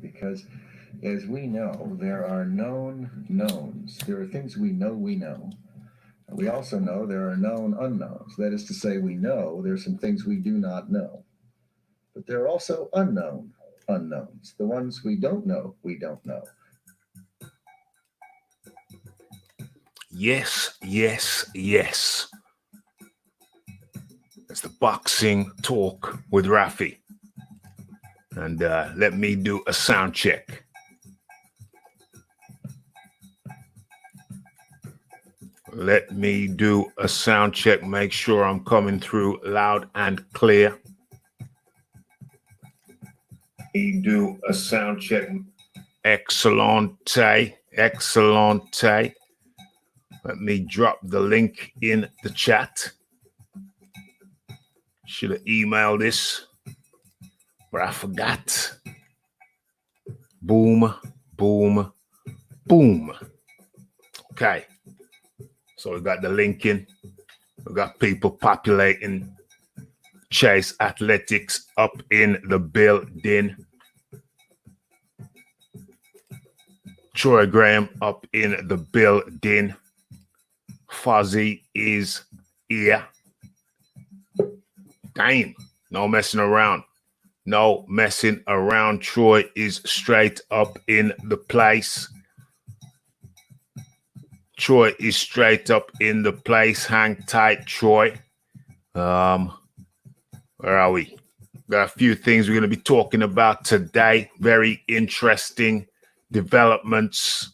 because as we know, there are known knowns. There are things we know we know. We also know there are known unknowns. That is to say, we know there's some things we do not know. But there are also unknown unknowns. The ones we don't know, we don't know. Yes, yes, yes. It's the boxing talk with Raphie. And let me do a sound check. Let me do a sound check. Make sure I'm coming through loud and clear. Do a sound check. Excellente. Excellente. Let me drop the link in the chat. Should have emailed this, but I forgot. Boom, boom, boom. Okay. So we got the link in. We got people populating. Chase Athletics up in the building. Troy Graham up in the building. Fuzzy is here. Damn, no messing around. No messing around. Troy is straight up in the place. Troy is straight up in the place. Hang tight, Troy. Where are we? Got a few things we're going to be talking about today. Very interesting developments.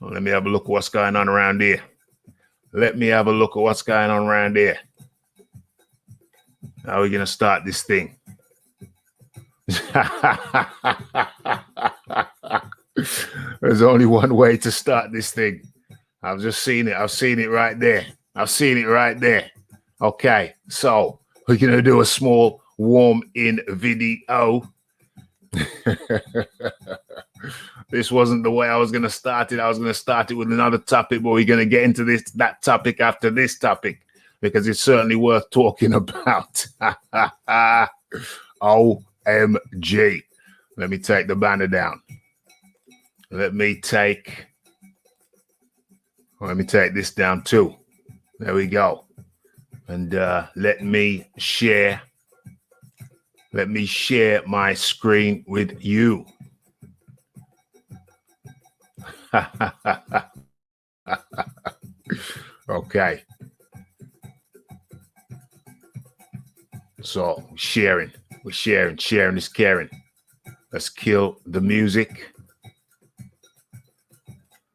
Well, let me have a look at what's going on around here. Let me have a look at what's going on around here. How are we going to start this thing? There's only one way to start this thing. I've just seen it. I've seen it right there. I've seen it right there. Okay, so we're going to do a small warm-in video. This wasn't the way I was going to start it. I was going to start it with another topic, but we're going to get into that topic after this topic, because it's certainly worth talking about. OMG. Let me take the banner down. Let me take this down too. There we go. And let me share my screen with you. Okay. So sharing is caring. Let's kill the music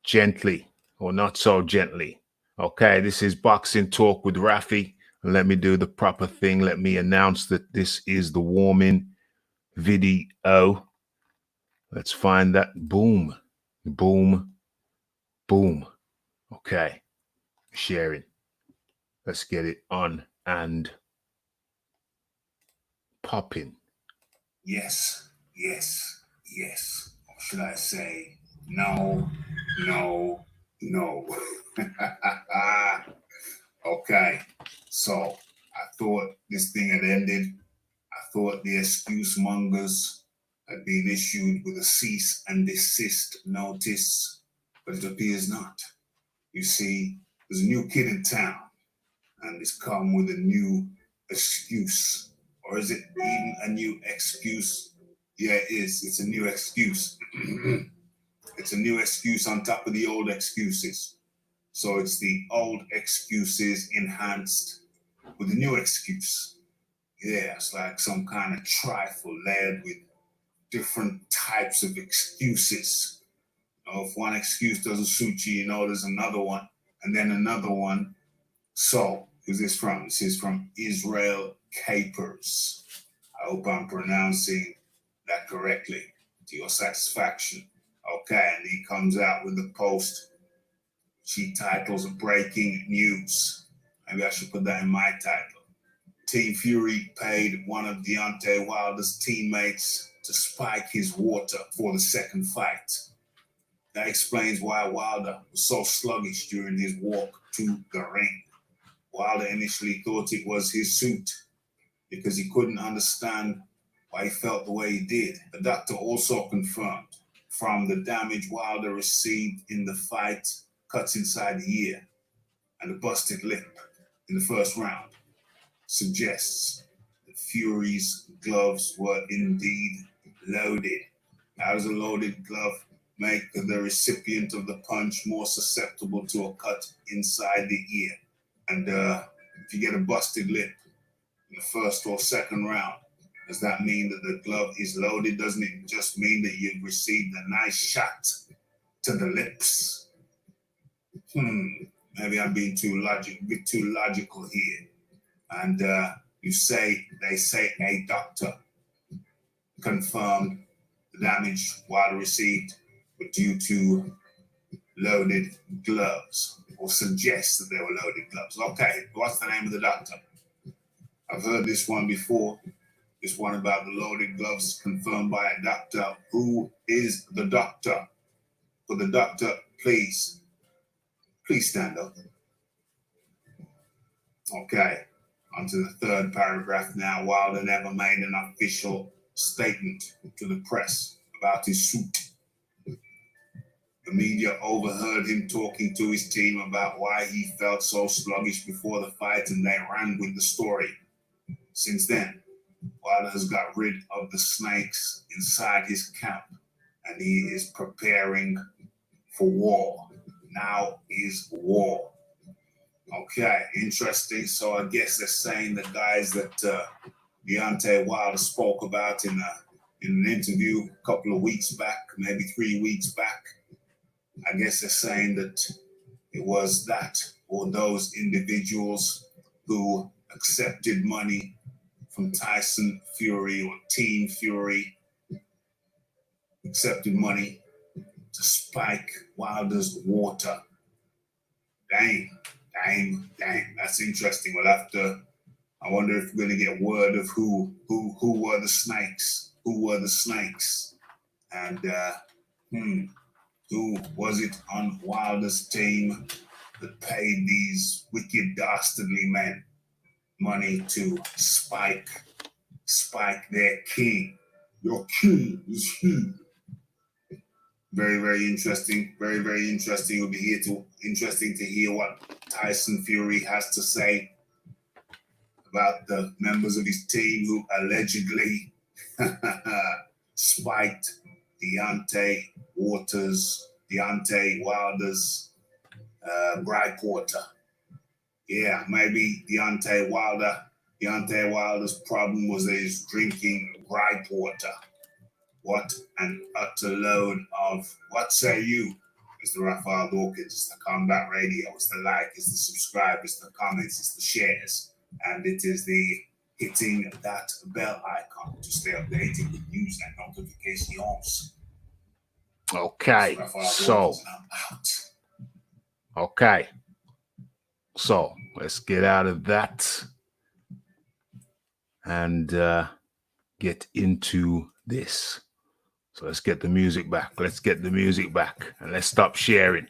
gently, or not so gently. Okay, this is Boxing Talk with Raphie. Let me do the proper thing. Let me announce that this is the warming video. Let's find that. Boom, boom, boom. Okay, sharing. Let's get it on and popping. Yes, yes, yes. Or should I say, no, no, no. Okay, so I thought this thing had ended. I thought the excuse mongers had been issued with a cease and desist notice, but it appears not. You see, there's a new kid in town, and it's come with a new excuse. Or is it even a new excuse? Yeah, it is. It's a new excuse. It's a new excuse on top of the old excuses. So it's the old excuses enhanced with a new excuse. Yeah, it's like some kind of trifle layered with different types of excuses. If one excuse doesn't suit you, there's another one, and then another one. So, who's this from? This is from Israel Capers. I hope I'm pronouncing that correctly to your satisfaction. Okay, and he comes out with the post. She titles breaking news. Maybe I should put that in my title. Team Fury paid one of Deontay Wilder's teammates to spike his water for the second fight. That explains why Wilder was so sluggish during his walk to the ring. Wilder initially thought it was his suit because he couldn't understand why he felt the way he did. The doctor also confirmed from the damage Wilder received in the fight, cuts inside the ear, and a busted lip in the first round, suggests that Fury's gloves were indeed loaded. How does a loaded glove make the recipient of the punch more susceptible to a cut inside the ear? And if you get a busted lip in the first or second round, does that mean that the glove is loaded? Doesn't it just mean that you've received a nice shot to the lips? Maybe I'm being a bit too logical here. And they say a doctor confirmed the damage Wilder received were due to loaded gloves, or suggests that they were loaded gloves. Okay, what's the name of the doctor? I've heard this one before. This one about the loaded gloves is confirmed by a doctor. Who is the doctor? For the doctor, please stand up. Okay, on to the third paragraph now. Wilder never made an official statement to the press about his suit. The media overheard him talking to his team about why he felt so sluggish before the fight, and they ran with the story. Since then, Wilder has got rid of the snakes inside his camp, and he is preparing for war. Now is war. Okay, interesting. So I guess they're saying the guys that Deontay Wilder spoke about in an interview a couple of weeks back, maybe 3 weeks back, I guess they're saying that it was that or those individuals who accepted money from Tyson Fury or Team Fury, accepted money to spike Wilder's water. Dang, that's interesting. We'll have to, I wonder if we're going to get word of who were the snakes, and who was it on Wilder's team that paid these wicked, dastardly men money to spike their king. Your king is he. Very, very interesting. Very, very interesting. It'll be interesting to hear what Tyson Fury has to say about the members of his team who allegedly spiked Deontay Wilder's gripe water. Yeah, maybe Deontay Wilder's problem was that he's drinking gripe water. What an utter load of, what say you? It's the Raphie Dawkins, it's the Combat Radio, it's the like, it's the subscribe, it's the comments, it's the shares, and it is the hitting that bell icon to stay updated with news and notifications. Okay, so let's get out of that and get into this. So let's get the music back. And let's stop sharing.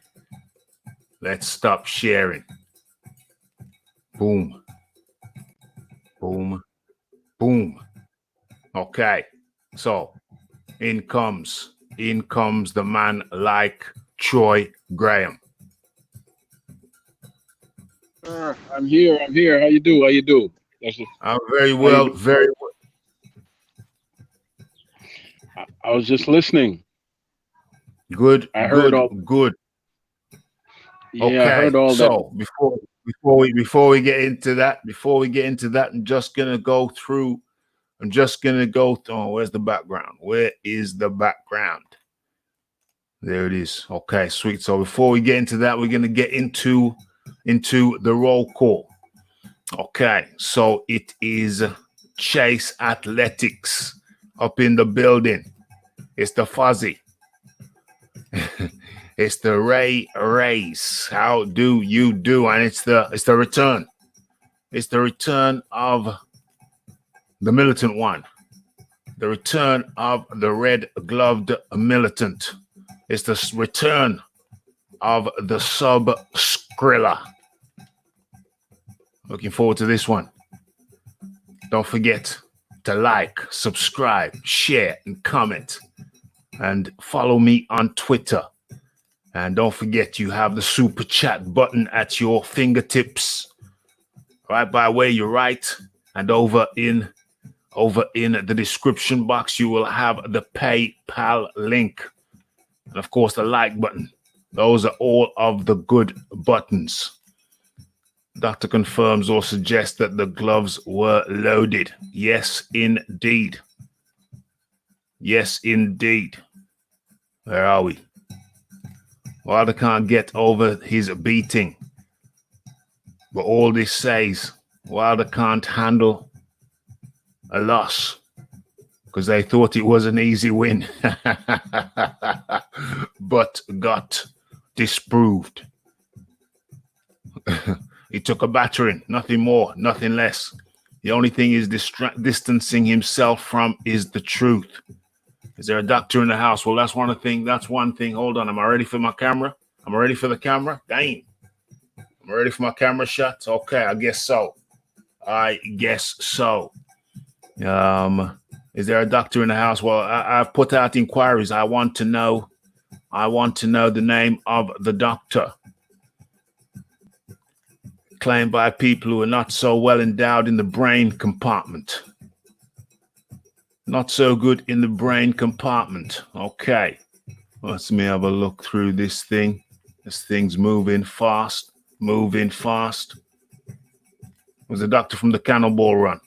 Boom. Boom. Boom. Okay. So in comes the man like Troy Graham. I'm here. How you do? I'm very well. I was just listening. Good. I heard good. Yeah, Okay. I heard all that. So before we get into that, I'm just gonna go. Oh, where's the background? Where is the background? There it is. Okay, sweet. So before we get into that, we're gonna get into the roll call. Okay, so it is Chase Athletics up in the building. It's the Fuzzy. It's the Ray Race. How do you do? And it's the return. It's the return of the militant one. The return of the red-gloved militant. It's the return of the sub Skrilla. Looking forward to this one. Don't forget, to like, subscribe, share, and comment. And follow me on Twitter. And don't forget, you have the super chat button at your fingertips, right by where you write. And over in the description box, you will have the PayPal link. And of course, the like button. Those are all of the good buttons. Doctor confirms or suggests that the gloves were loaded. Yes, indeed. Yes, indeed. Where are we? Wilder can't get over his beating. But all this says, Wilder can't handle a loss because they thought it was an easy win. But got disproved. He took a battering, nothing more, nothing less. The only thing he's distancing himself from is the truth. Is there a doctor in the house? Well, that's one thing. That's one thing. Hold on. Am I ready for my camera? I'm ready for the camera. Damn. I'm ready for my camera shots. Okay, I guess so. I guess so. Is there a doctor in the house? Well, I've put out inquiries. I want to know the name of the doctor. Claimed by people who are not so well endowed in the brain compartment. Not so good in the brain compartment. Okay. Let me have a look through this thing. This thing's moving fast. Moving fast. Was a doctor from the Cannonball Run.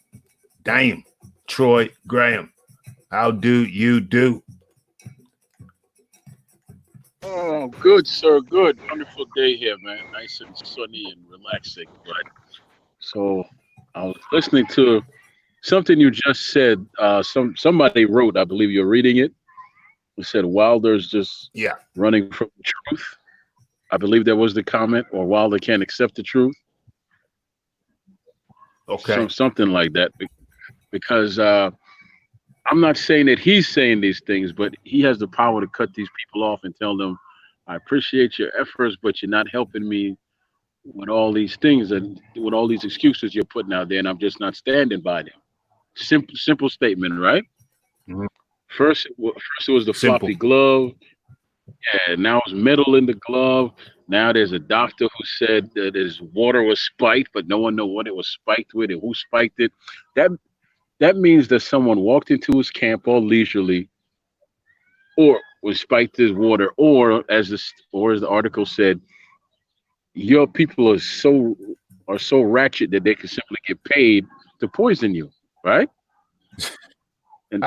Damn. Troy Graham. How do you do? Oh, good, sir. Good. Wonderful day here, man. Nice and sunny and relaxing. Right. So I was listening to something you just said. Somebody wrote, I believe you're reading it. It said Wilder's just running from the truth. I believe that was the comment, or Wilder can't accept the truth. Okay. Something like that. Because I'm not saying that he's saying these things, but he has the power to cut these people off and tell them, I appreciate your efforts, but you're not helping me with all these things and with all these excuses you're putting out there, and I'm just not standing by them. Simple statement, right? Mm-hmm. First it was the floppy glove. Yeah, now it's metal in the glove. Now there's a doctor who said that his water was spiked, but no one knows what it was spiked with and who spiked it. That means that someone walked into his camp all leisurely, or was spiked his water, or as the article said, your people are so ratchet that they can simply get paid to poison you, right? And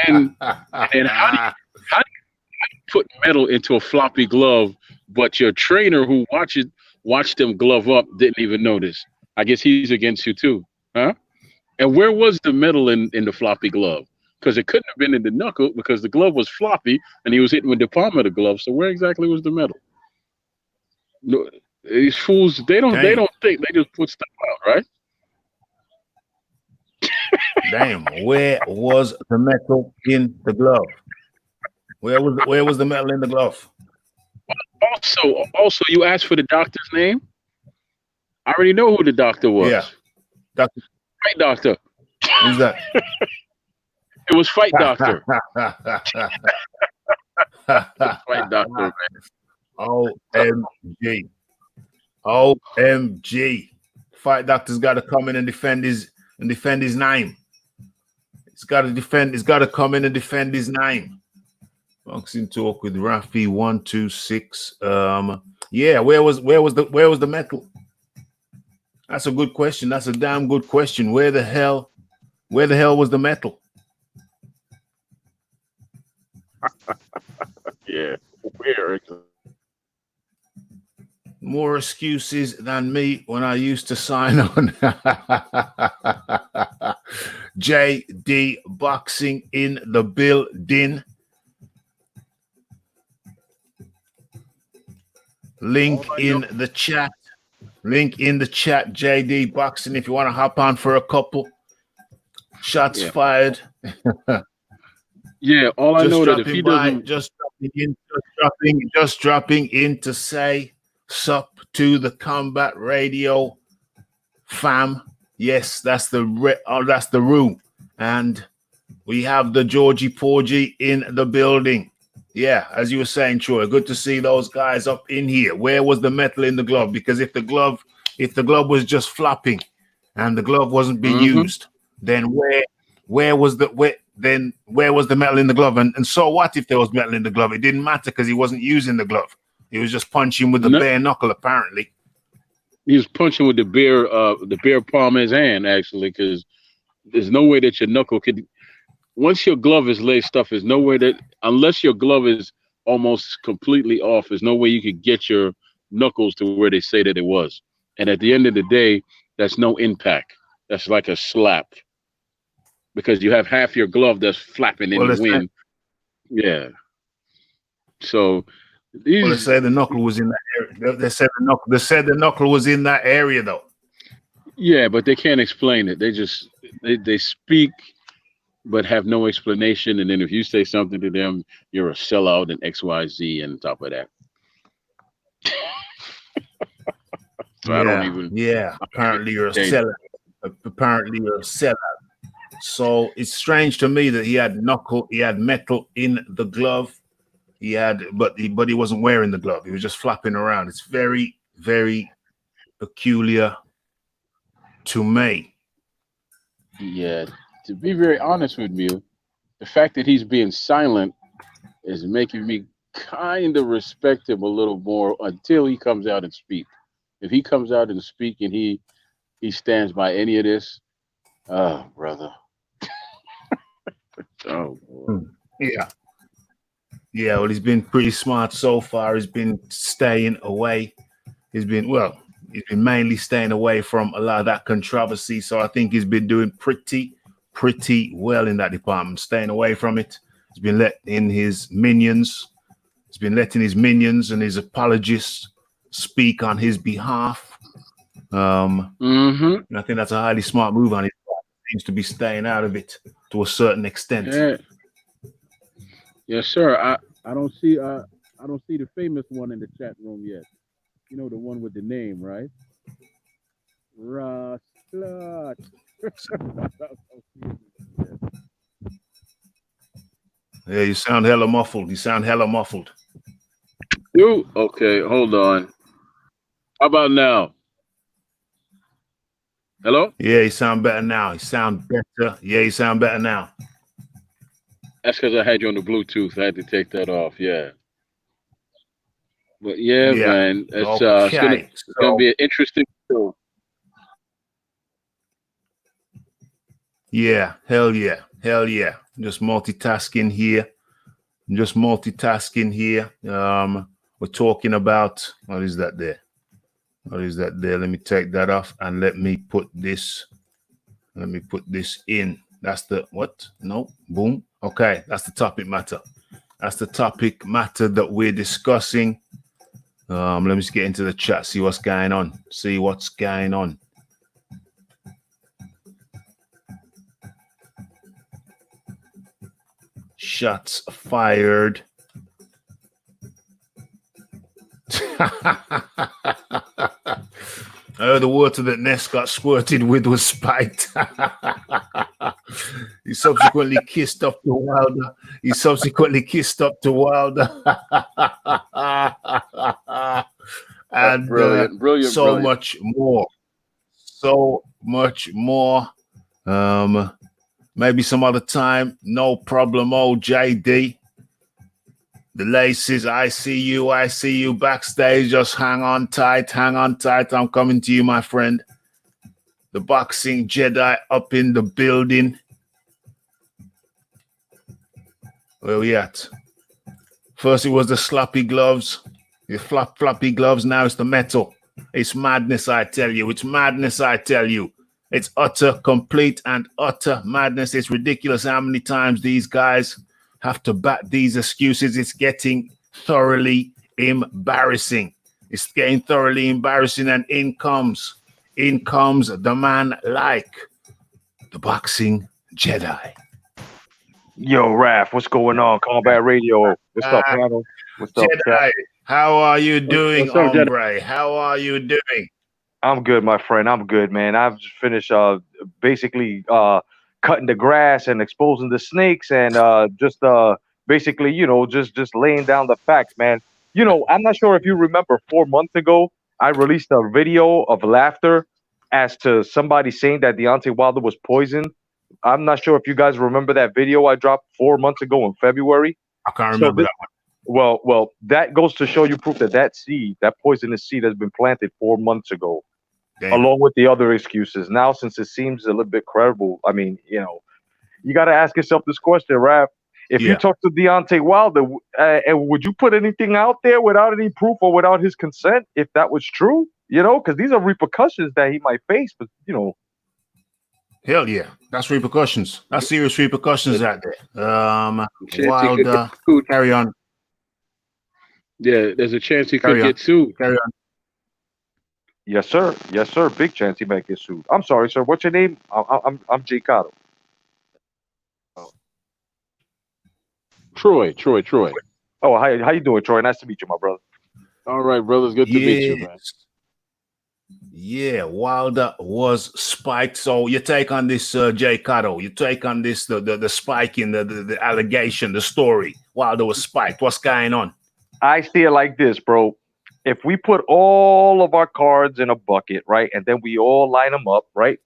then how do you put metal into a floppy glove, but your trainer who watched them glove up didn't even notice? I guess he's against you too, huh? And where was the metal in the floppy glove? Because it couldn't have been in the knuckle because the glove was floppy and he was hitting with the palm of the glove. So where exactly was the metal? No, these fools, they don't think, they just put stuff out, right? Damn, where was the metal in the glove? Where was the metal in the glove? Also, you asked for the doctor's name. I already know who the doctor was. Yeah, Doctor. Fight Doctor. Who's that? It was Fight Doctor. Fight Doctor, man. OMG. OMG. Fight Doctor's got to come in and defend his name. He's got to come in and defend his name. Boxing Talk with Raphie 126. Yeah, where was the metal? That's a good question. That's a damn good question. Where the hell was the metal? Yeah, where? More excuses than me when I used to sign on. AJbxng in the building. Link in the chat. Link in the chat, AJbxng, if you want to hop on for a couple. Shots fired. Yeah, all I know that if he doesn't just dropping in to say sup to the Combat Radio fam. Yes, that's the room. And we have the Georgie Porgy in the building. Yeah, as you were saying, Troy, good to see those guys up in here. Where was the metal in the glove? Because if the glove was just flopping and the glove wasn't being used, then where was the metal in the glove? And so what if there was metal in the glove? It didn't matter because he wasn't using the glove. He was just punching with the bare knuckle, apparently. He was punching with the bare palm of his hand, actually, because there's no way that your knuckle could. Once your glove is laced up, there's no way that, unless your glove is almost completely off, there's no way you could get your knuckles to where they say that it was. And at the end of the day, that's no impact. That's like a slap, because you have half your glove that's flapping in the wind. Yeah. So they say the knuckle was in that area. They said the knuckle was in that area, though. Yeah, but they can't explain it. They just they speak, but have no explanation. And then if you say something to them, you're a sellout and XYZ and top of that. So I don't even. Yeah, apparently you're a sellout. Apparently you're a sellout. So it's strange to me that he had metal in the glove. But he wasn't wearing the glove. He was just flapping around. It's very, very peculiar to me. Yeah. To be very honest with you, the fact that he's being silent is making me kind of respect him a little more until he comes out and speak. If he comes out and speak and he stands by any of this, oh, brother. Oh, boy. Yeah, well, he's been pretty smart so far. He's been staying away. He's been mainly staying away from a lot of that controversy. So I think he's been doing pretty well in that department, staying away from it. He's been letting his minions and his apologists speak on his behalf. And I think that's a highly smart move on his part. He seems to be staying out of it to a certain extent. Yeah. Yes, sir. I don't see the famous one in the chat room yet. You know, the one with the name, right? Ross Clutch. Yeah, you sound hella muffled. You okay? Hold on. How about now? Hello? Yeah, you sound better now. You sound better now. That's because I had you on the Bluetooth. I had to take that off. Yeah. But yeah. Man, it's gonna be an interesting show. Yeah, hell yeah. Just multitasking here. We're talking about what is that there? Let me take that off and let me put this in. That's the what? No, boom. Okay, that's the topic matter. That's the topic matter that we're discussing. Let me just get into the chat, see what's going on. Shots fired. The water that Ness got squirted with was spiked. He subsequently kissed up to Wilder. And brilliant. So much more. Maybe some other time. No problem, JD. The laces, I see you backstage. Just hang on tight. I'm coming to you, my friend. The boxing Jedi up in the building. Where we at? First it was the sloppy gloves, the floppy gloves. Now it's the metal. It's madness, I tell you. It's utter, complete and utter madness. It's ridiculous how many times these guys have to bat these excuses. It's getting thoroughly embarrassing. And in comes the man like the boxing Jedi. Yo, Raph, what's going on? Combat Radio. What's up, Paddle? What's up, Jedi? How are you doing, what's up, hombre? How are you doing? I'm good, my friend. I'm good, man. I've just finished basically cutting the grass and exposing the snakes and just basically, just laying down the facts, man. I'm not sure if you remember 4 months ago, I released a video of laughter as to somebody saying that Deontay Wilder was poisoned. I'm not sure if you guys remember that video I dropped 4 months ago in February. I can't So remember this, that one. well, that goes to show you proof that seed, that poisonous seed, has been planted 4 months ago, Damn. along with the other excuses. Now, since it seems a little bit credible, I mean, you got to ask yourself this question, Raph. If you Yeah. talk to Deontay Wilder, and would you put anything out there without any proof or without his consent if that was true? Because these are repercussions that he might face. But Hell yeah, that's repercussions. That's serious repercussions out there. Chance he could Wilder, get sued. carry on. Yeah, there's a chance he could Carry on. get sued. Carry on. yes, sir. Yes, sir. Big chance he might get sued. I'm sorry, sir. What's your name? I'm Jay Cotto. Troy. Oh, how you doing, Troy? Nice to meet you, my brother. All right, brothers. Good to meet you, man. Yeah, Wilder was spiked. So you take on this, Jay Cotto. You take on this, the spike in the allegation, the story. Wilder was spiked. What's going on? I see it like this, bro. If we put all of our cards in a bucket, right, and then we all line them up, right,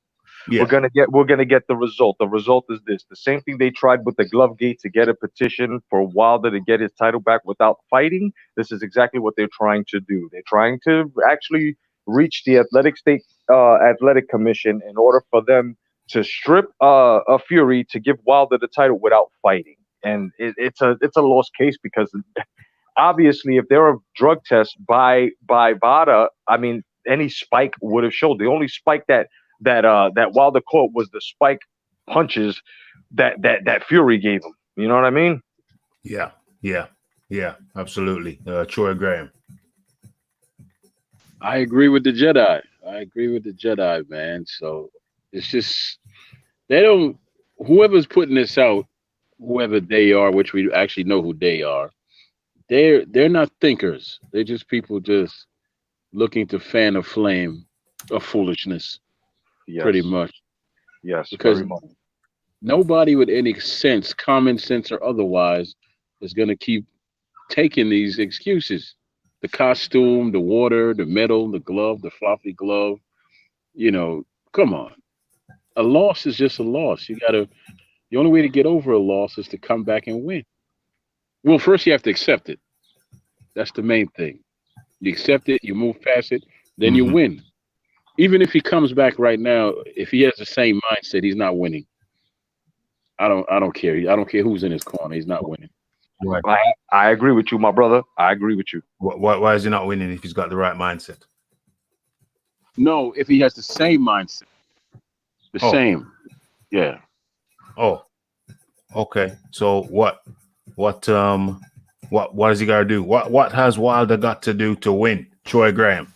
Yeah. we're gonna get the result. The result is this: the same thing they tried with the glove gate to get a petition for Wilder to get his title back without fighting. This is exactly what they're trying to do. They're trying to actually reach the athletic commission in order for them to strip a Fury to give Wilder the title without fighting. And it's a lost case because obviously, if there are drug tests by VADA, I mean, any spike would have showed. The only spike that Wilder caught was the spike punches that Fury gave him. You know what I mean? Yeah, absolutely. Troy Graham. I agree with the Jedi, man. So it's just whoever's putting this out, whoever they are, which we actually know who they are, they're not thinkers. They're just people just looking to fan a flame of foolishness, pretty much. Yes, because very much. Nobody with any sense, common sense or otherwise, is going to keep taking these excuses. The costume, the water, the medal, the glove, the floppy glove. Come on. A loss is just a loss. The only way to get over a loss is to come back and win. Well, first you have to accept it. That's the main thing. You accept it, you move past it, then you win. Even if he comes back right now, if he has the same mindset, he's not winning. I don't care. I don't care who's in his corner. He's not winning. Right. I agree with you, my brother. I agree with you. Why is he not winning if he's got the right mindset? No, if he has the same mindset. The same. Yeah. Oh. Okay. So what has he got to do? What has Wilder got to do to win? Troy Graham.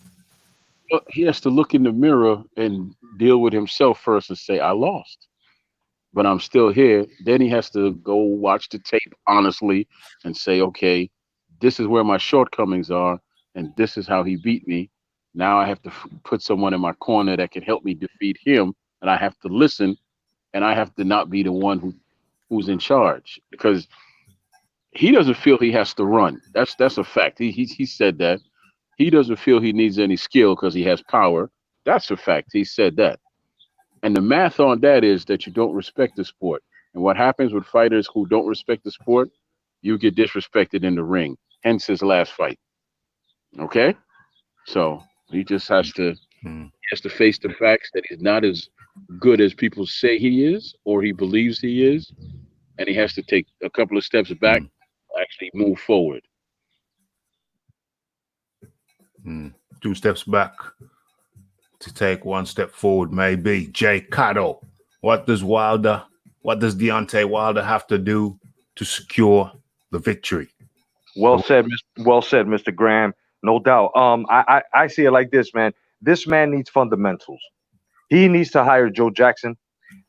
Well, he has to look in the mirror and deal with himself first and say, I lost, but I'm still here. Then he has to go watch the tape honestly and say, okay, this is where my shortcomings are, and this is how he beat me. Now I have to put someone in my corner that can help me defeat him, and I have to listen, and I have to not be the one who's in charge, because he doesn't feel he has to run. That's a fact. He said that. He doesn't feel he needs any skill because he has power. That's a fact. He said that. And the math on that is that you don't respect the sport. And what happens with fighters who don't respect the sport, you get disrespected in the ring. Hence his last fight. Okay? So he just has to face the facts that he's not as good as people say he is, or he believes he is. And he has to take a couple of steps back, actually move forward. 2 steps back to take 1 step forward, maybe. Jay Cotto, what does Deontay Wilder have to do to secure the victory? Well said, Mr. Graham. No doubt. I see it like this, man. This man needs fundamentals. He needs to hire Joe Jackson.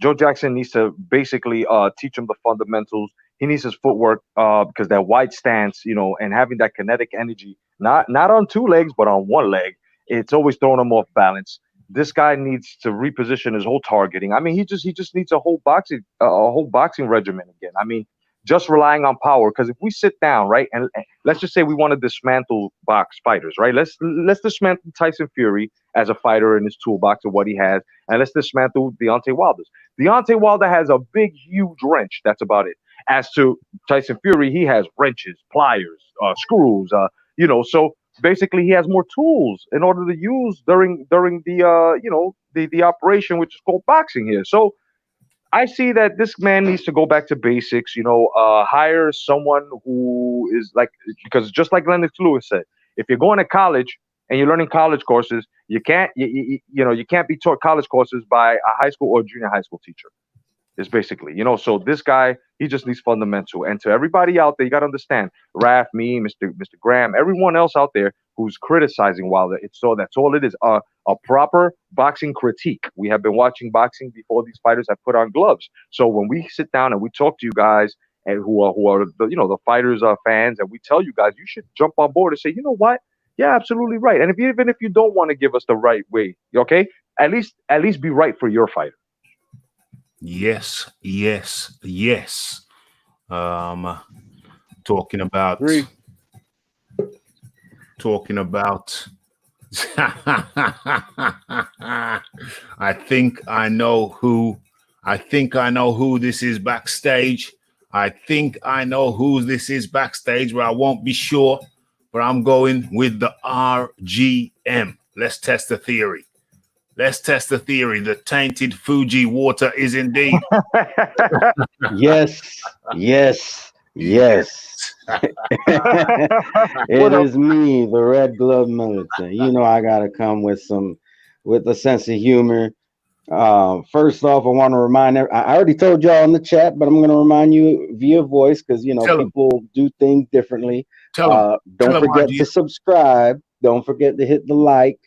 Joe Jackson needs to basically teach him the fundamentals. He needs his footwork because that wide stance, and having that kinetic energy, not on 2 legs, but on 1 leg, it's always throwing him off balance. this guy needs to reposition his whole targeting. I mean, he just needs a whole boxing regimen again. I mean, just relying on power. Because if we sit down, right, and let's just say we want to dismantle box fighters, right? Let's dismantle Tyson Fury as a fighter in his toolbox of what he has, and let's dismantle Deontay Wilder. Deontay Wilder has a big, huge wrench. That's about it. As to Tyson Fury, he has wrenches, pliers, screws, so basically he has more tools in order to use during the operation, which is called boxing here. So I see that this man needs to go back to basics, hire someone who is like, because just like Lennox Lewis said, if you're going to college and you're learning college courses, you can't be taught college courses by a high school or junior high school teacher. Is basically, so this guy, he just needs fundamental. And to everybody out there, you got to understand, Raph, me, Mr. Graham, everyone else out there who's criticizing Wilder, that's all it is, a proper boxing critique. We have been watching boxing before these fighters have put on gloves. So when we sit down and we talk to you guys and who are the fighters are fans, and we tell you guys, you should jump on board and say, you know what? Yeah, absolutely right. And even if you don't want to give us the right way, okay, at least be right for your fighter. Yes. Talking about I think I know who this is backstage. I think I know who this is backstage, but I won't be sure. But I'm going with the RGM. Let's test the theory. The tainted Fuji water is indeed. Yes. It is me, the Red Glove Militant. I gotta come with a sense of humor. First off, I want to remind I already told y'all in the chat, but I'm going to remind you via voice because people do things differently. Don't forget to subscribe. Don't forget to hit the like.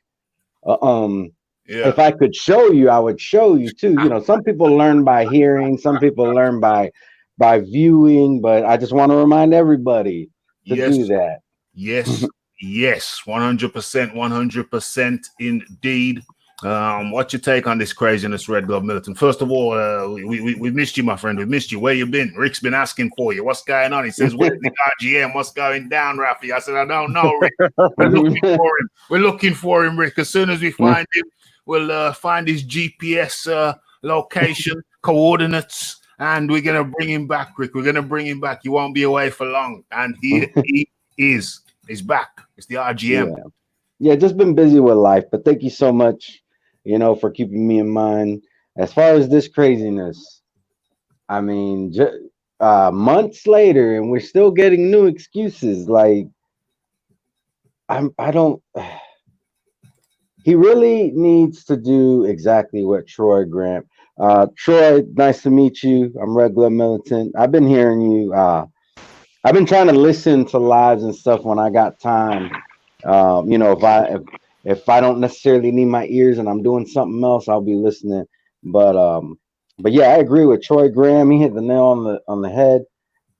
If I could show you, I would show you too. Some people learn by hearing, some people learn by viewing, but I just want to remind everybody to do that. Yes, 100% indeed. What's your take on this craziness, Red Glove Militant? First of all, we missed you, my friend. We missed you. Where you been? Rick's been asking for you. What's going on? He says, where's the RGM? What's going down, Raphie? I said, I don't know, Rick. We're looking for him, Rick. As soon as we find him, we'll find his GPS location, coordinates, and we're going to bring him back, Rick. We're going to bring him back. You won't be away for long. And he is. He's back. It's the RGM. Yeah, just been busy with life, but thank you so much, for keeping me in mind. As far as this craziness, I mean, months later, and we're still getting new excuses. Like, he really needs to do exactly what Troy Grant. Troy, nice to meet you. I'm Red Glove Militant. I've been hearing you. I've been trying to listen to lives and stuff when I got time. If I don't necessarily need my ears and I'm doing something else, I'll be listening. But yeah, I agree with Troy Graham. He hit the nail on the head.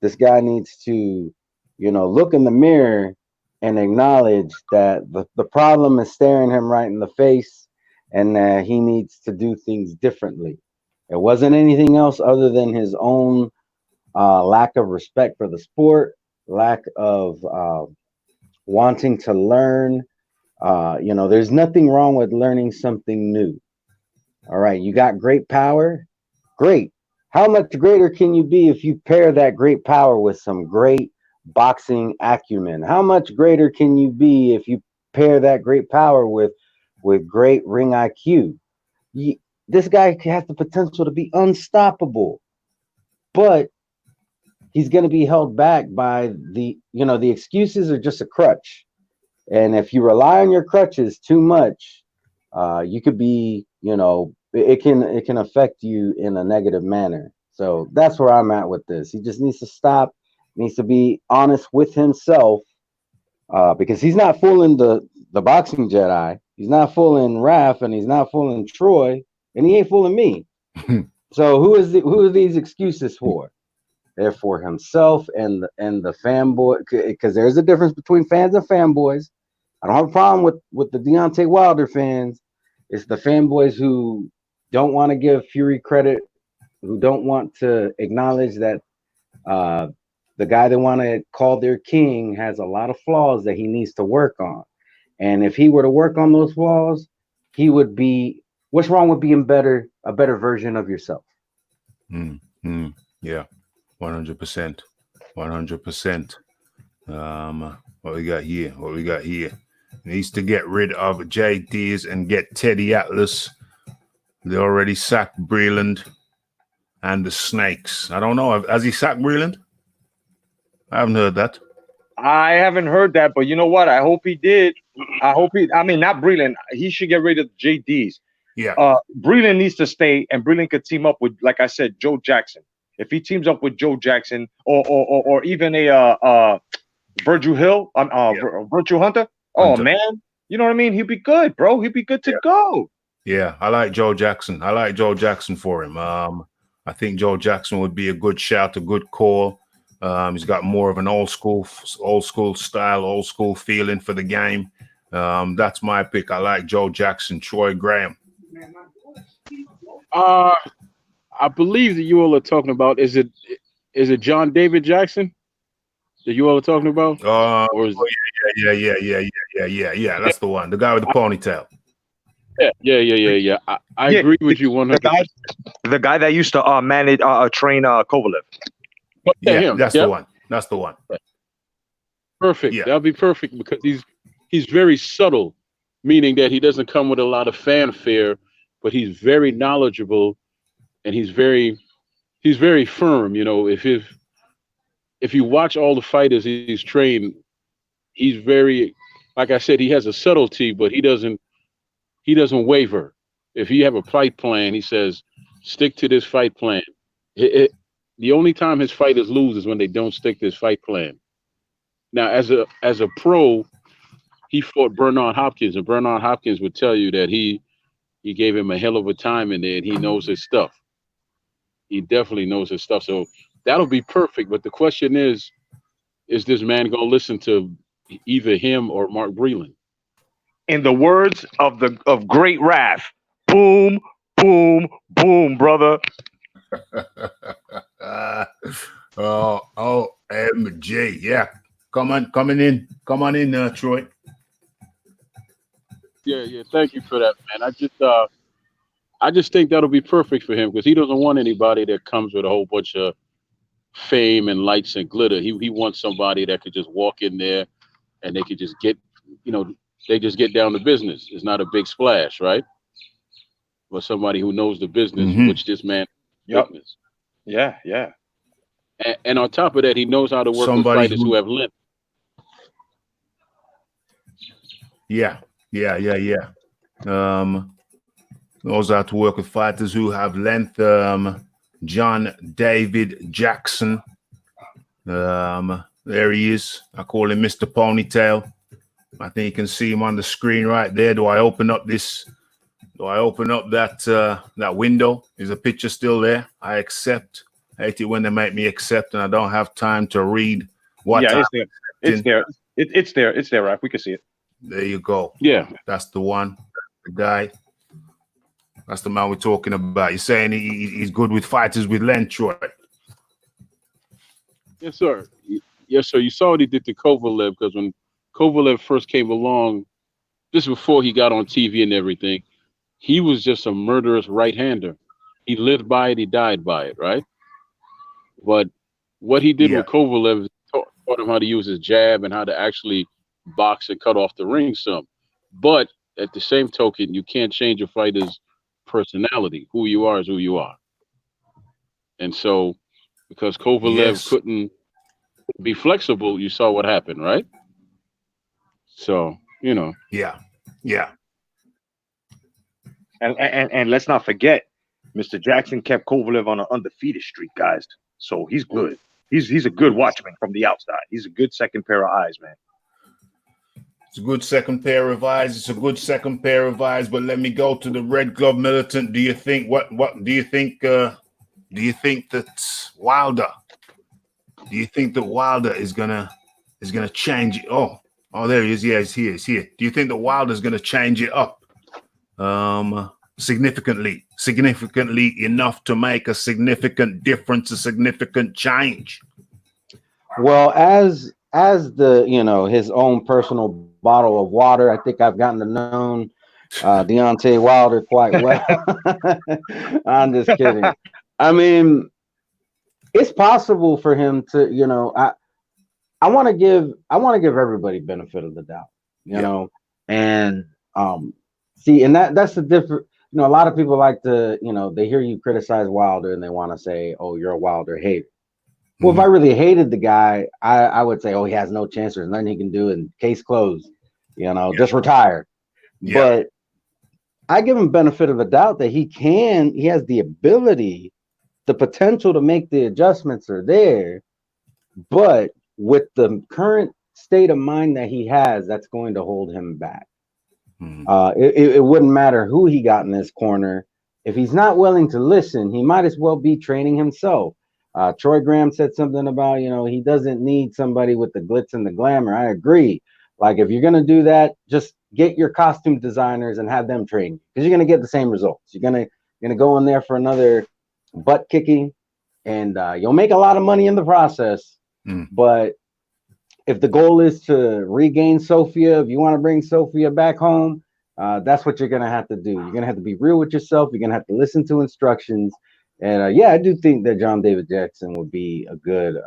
This guy needs to, look in the mirror and acknowledge that the problem is staring him right in the face, and that he needs to do things differently. It wasn't anything else other than his own lack of respect for the sport, lack of wanting to learn. There's nothing wrong with learning something new. All right, you got great power. Great. How much greater can you be if you pair that great power with some great boxing acumen? How much greater can you be if you pair that great power with great ring IQ? This guy has the potential to be unstoppable, but he's going to be held back by the excuses are just a crutch. And if you rely on your crutches too much, you could be, it can affect you in a negative manner. So that's where I'm at with this. He just needs to stop, needs to be honest with himself, because he's not fooling the boxing Jedi. He's not fooling Raph, and he's not fooling Troy, and he ain't fooling me. So who are these excuses for? They're for himself and the fanboy, because there's a difference between fans and fanboys. I don't have a problem with the Deontay Wilder fans. It's the fanboys who don't want to give Fury credit, who don't want to acknowledge that the guy they want to call their king has a lot of flaws that he needs to work on. And if he were to work on those flaws, he would be. What's wrong with being better, a better version of yourself? Yeah, 100%, 100%. What we got here? What we got here? Needs to get rid of JDs and get Teddy Atlas. They already sacked Breland and the Snakes. I don't know. Has he sacked Breland? I haven't heard that. I haven't heard that, but you know what? I hope he did. I mean, not Breland. He should get rid of JDs. Yeah. Breland needs to stay, and Breland could team up with, like I said, Joe Jackson. If he teams up with Joe Jackson or even a Virgil Hill, Virgil Hunter. Oh man, you know what I mean? He'd be good, bro. He'd be good to go. Yeah, I like Joe Jackson. I like Joe Jackson for him. I think Joe Jackson would be a good shout, a good call. He's got more of an old school style, old school feeling for the game. That's my pick. I like Joe Jackson. Troy Graham. I believe that you all are talking about. Is it John David Jackson that you all are talking about? Or is yeah. That's the one. The guy with the ponytail. Yeah. I agree with you 100%. The guy that used to train Kovalev. Yeah, that's the one. That's the one. Perfect. Yeah. That'll be perfect because he's very subtle, meaning that he doesn't come with a lot of fanfare, but he's very knowledgeable and he's very firm. You know, if you watch all the fighters he's trained, he's very, like I said, he has a subtlety, but he doesn't waver. If you have a fight plan, he says, stick to this fight plan. The only time his fighters lose is when they don't stick to his fight plan. Now, as a pro, he fought Bernard Hopkins, and Bernard Hopkins would tell you that he gave him a hell of a time in there, and he knows his stuff. He definitely knows his stuff. So that'll be perfect. But the question is this man going to listen to either him or Mark Breland? In the words of great Raph, boom, boom, boom, brother. OMG. Yeah. Come on in, Troy. Yeah. Thank you for that, man. I just think that'll be perfect for him because he doesn't want anybody that comes with a whole bunch of fame and lights and glitter. He wants somebody that could just walk in there and they could just get, they just get down to business. It's not a big splash, right? But somebody who knows the business, which this man business. Yeah. And on top of that, he knows how to work with fighters who have length. Yeah. Knows how to work with fighters who have length. John David Jackson. There he is. I call him Mr. Ponytail. I think you can see him on the screen right there. Do I open up that window? Is the picture still there? I accept. I hate it when they make me accept and I don't have time to read what. Yeah, it's there. It's there, Raph. We can see it. There you go. Yeah. That's the one. The guy. That's the man we're talking about. You're saying he's good with fighters with length, Troy? Yes, sir. Yes, sir. You saw what he did to Kovalev because when Kovalev first came along, just before he got on TV and everything, he was just a murderous right-hander. He lived by it. He died by it, right? But what he did with Kovalev taught him how to use his jab and how to actually box and cut off the ring some. But at the same token, you can't change a fighter's personality. Who you are is who you are. And so, because Kovalev couldn't be flexible, you saw what happened, right? So, Yeah. And let's not forget, Mr. Jackson kept Kovalev on an undefeated streak, guys. So he's good. He's a good watchman from the outside. He's a good second pair of eyes, man. It's a good second pair of eyes. But let me go to the Red Glove Militant. Do you think that Wilder? Do you think that Wilder is gonna change it? Oh, there he is. Yeah, he's here. Do you think that Wilder's gonna change it up? significantly enough to make a significant difference, a significant change? Well, as the his own personal bottle of water, I think I've gotten to know Deontay Wilder quite well. I'm just kidding. I mean, it's possible for him to, I want to give everybody benefit of the doubt, you know, and see, and that's the different. A lot of people like to, they hear you criticize Wilder and they want to say, "Oh, you're a Wilder hater." Well, if I really hated the guy, I would say, "Oh, he has no chance. There's nothing he can do, and case closed. Just retire." Yeah. But I give him benefit of the doubt that he has the ability, the potential to make the adjustments are there, but with the current state of mind that he has, that's going to hold him back. It wouldn't matter who he got in his corner. If he's not willing to listen, he might as well be training himself. Troy Graham said something about, he doesn't need somebody with the glitz and the glamour. I agree. Like, if you're going to do that, just get your costume designers and have them train, because you're going to get the same results. You're going to go in there for another butt kicking, and you'll make a lot of money in the process. But if the goal is to regain Sophia, if you want to bring Sophia back home, that's what you're going to have to do. You're going to have to be real with yourself. You're going to have to listen to instructions. And I do think that John David Jackson would be a good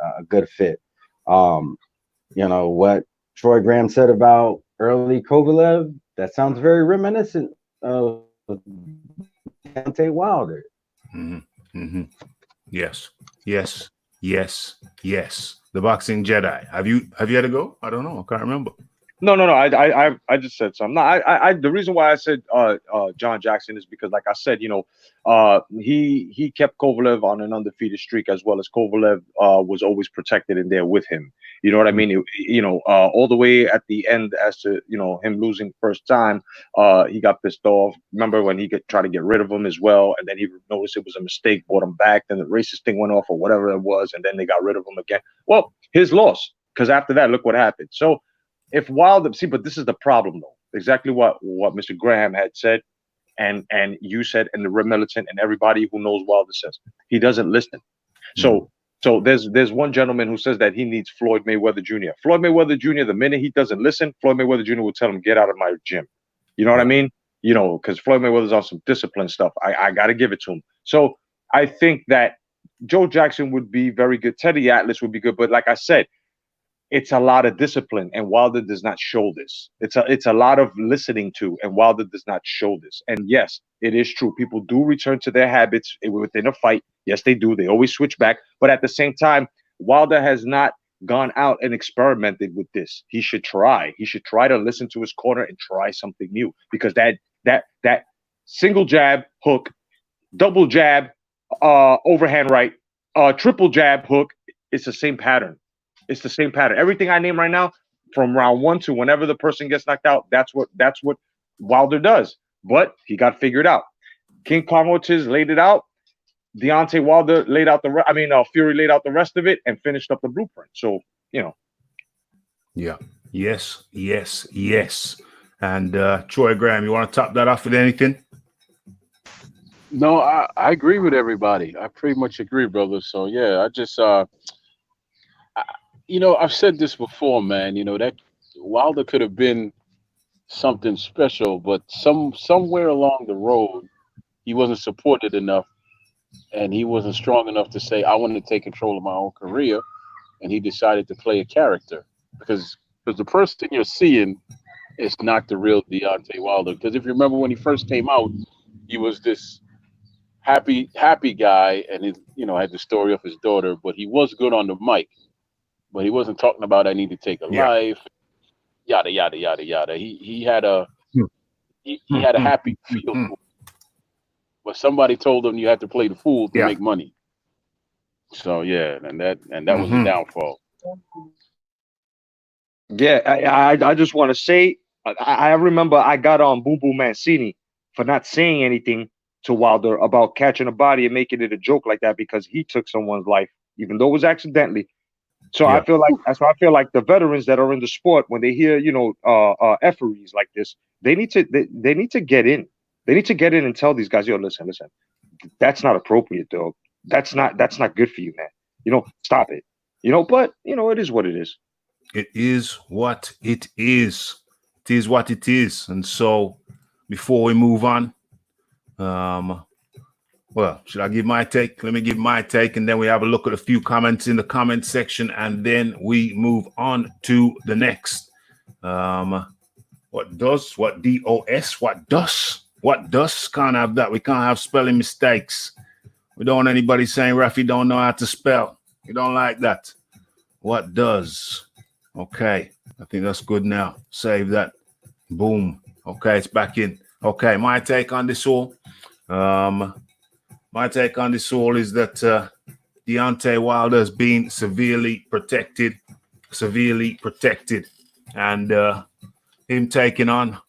fit. What Troy Graham said about early Kovalev, that sounds very reminiscent of Deontay Wilder. Yes. The Boxing Jedi. Have you had a go? I don't know. I can't remember. No. I just said something. No, I the reason why I said John Jackson is because, like I said, he kept Kovalev on an undefeated streak, as well as Kovalev was always protected in there with him. You know what I mean? All the way at the end, as to him losing first time, he got pissed off. Remember when he tried to get rid of him as well, and then he noticed it was a mistake, brought him back. Then the racist thing went off, or whatever it was, and then they got rid of him again. Well, his loss, because after that, look what happened. So if Wilder, but this is the problem though. Exactly what Mr. Graham had said, and you said, and the Red Militant, and everybody who knows Wilder says, he doesn't listen. So there's one gentleman who says that he needs Floyd Mayweather Jr. Floyd Mayweather Jr., the minute he doesn't listen, Floyd Mayweather Jr. will tell him, "Get out of my gym." You know what I mean? Because Floyd Mayweather's on some discipline stuff. I got to give it to him. So I think that Joe Jackson would be very good. Teddy Atlas would be good. But like I said, it's a lot of discipline, and Wilder does not show this. It's a lot of listening to, and Wilder does not show this. And yes, it is true. People do return to their habits within a fight. Yes, they do. They always switch back. But at the same time, Wilder has not gone out and experimented with this. He should try. He should try to listen to his corner and try something new, because that single jab hook, double jab, overhand right, triple jab hook, it's the same pattern. It's the same pattern. Everything I name right now, from round 1 to whenever the person gets knocked out, that's what Wilder does. But he got figured out. King Kong Ortiz laid it out. Deontay Wilder laid out Fury laid out the rest of it and finished up the blueprint. So, Yeah. Yes. And Troy Graham, you want to top that off with anything? No, I agree with everybody. I pretty much agree, brother. So yeah, I just I've said this before, man. That Wilder could have been something special, but somewhere along the road, he wasn't supported enough, and he wasn't strong enough to say, "I want to take control of my own career," and he decided to play a character, because the person you're seeing is not the real Deontay Wilder. Because if you remember when he first came out, he was this happy guy, and had the story of his daughter, but he was good on the mic. But he wasn't talking about, "I need to take a life," yada yada yada yada. He had a happy feel, but somebody told him you had to play the fool to make money. So yeah, and that was the downfall. Yeah, I just want to say, I remember I got on Boom Boom Mancini for not saying anything to Wilder about catching a body and making it a joke like that, because he took someone's life, even though it was accidentally. So I feel like the veterans that are in the sport, when they hear efferees like this, they need to get in. They need to get in and tell these guys, yo, listen, that's not appropriate, dog. That's not good for you, man. You know, stop it. You know, but you know, it is what it is. It is what it is. It is what it is. And so before we move on, well, should I give my take? Let me give my take, and then we have a look at a few comments in the comment section, and then we move on to the next. What does? Can't have that. We can't have spelling mistakes. We don't want anybody saying Raphie don't know how to spell. We don't like that. What does? Okay, I think that's good now. Save that. Boom. Okay, it's back in. Okay, my take on this all. My take on this all is that Deontay Wilder has been severely protected, and him taking on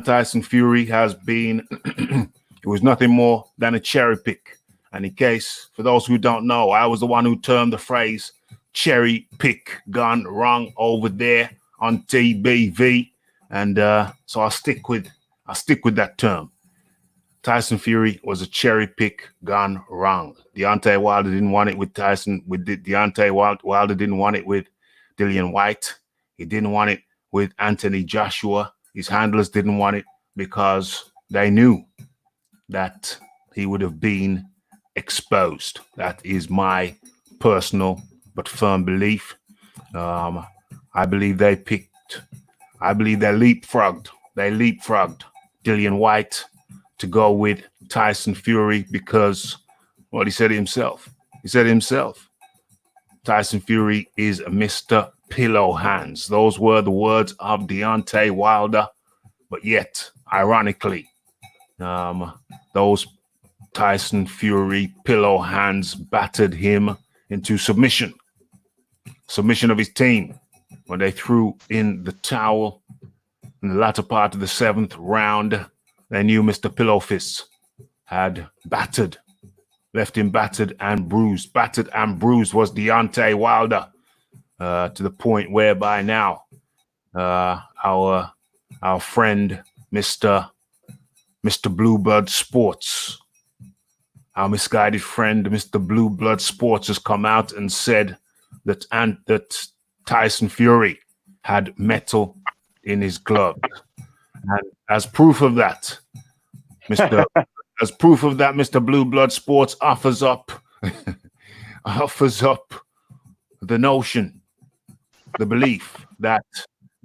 Tyson Fury has been it was nothing more than a cherry pick. And in case, for those who don't know, I was the one who termed the phrase cherry pick gone wrong over there on TBV, and so I'll stick with that term. Tyson Fury was a cherry pick gone wrong. Deontay Wilder didn't want it with Tyson. Deontay Wilder didn't want it with Dillian White. He didn't want it with Anthony Joshua. His handlers didn't want it because they knew that he would have been exposed. That is my personal but firm belief. I believe they leapfrogged Dillian White to go with Tyson Fury because, well, he said it himself. Tyson Fury is Mr. Pillow Hands. Those were the words of Deontay Wilder, but yet, ironically, those Tyson Fury pillow hands battered him into submission of his team when they threw in the towel in the latter part of the 7th round. They knew Mr. Pillow Fists had left him battered and bruised. Battered and bruised was Deontay Wilder, to the point whereby now our friend Mr. Blue Blood Sports, our misguided friend Mr. Blue Blood Sports, has come out and said that Tyson Fury had metal in his glove. And as proof of that, Mr. Blue Blood Sports offers up the notion, the belief that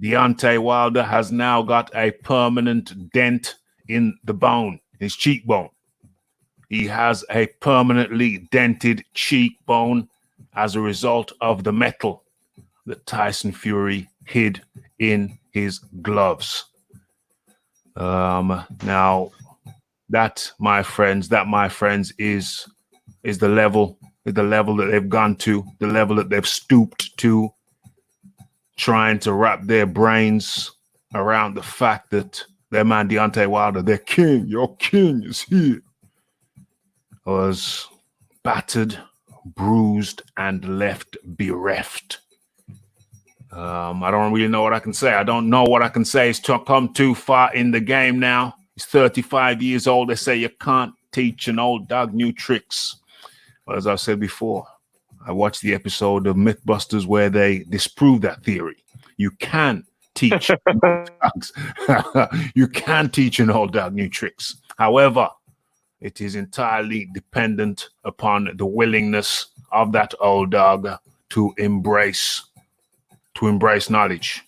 Deontay Wilder has now got a permanent dent in the bone, his cheekbone. He has a permanently dented cheekbone as a result of the metal that Tyson Fury hid in his gloves. Now, that, my friends, is the level that they've gone to, the level that they've stooped to, trying to wrap their brains around the fact that their man Deontay Wilder, their king, your king is here, was battered, bruised, and left bereft. I don't really know what I can say. I don't know what I can say. He's come too far in the game now. He's 35 years old. They say you can't teach an old dog new tricks. Well, as I've said before, I watched the episode of Mythbusters where they disprove that theory. You can teach dogs. You can teach an old dog new tricks. However, it is entirely dependent upon the willingness of that old dog to embrace knowledge,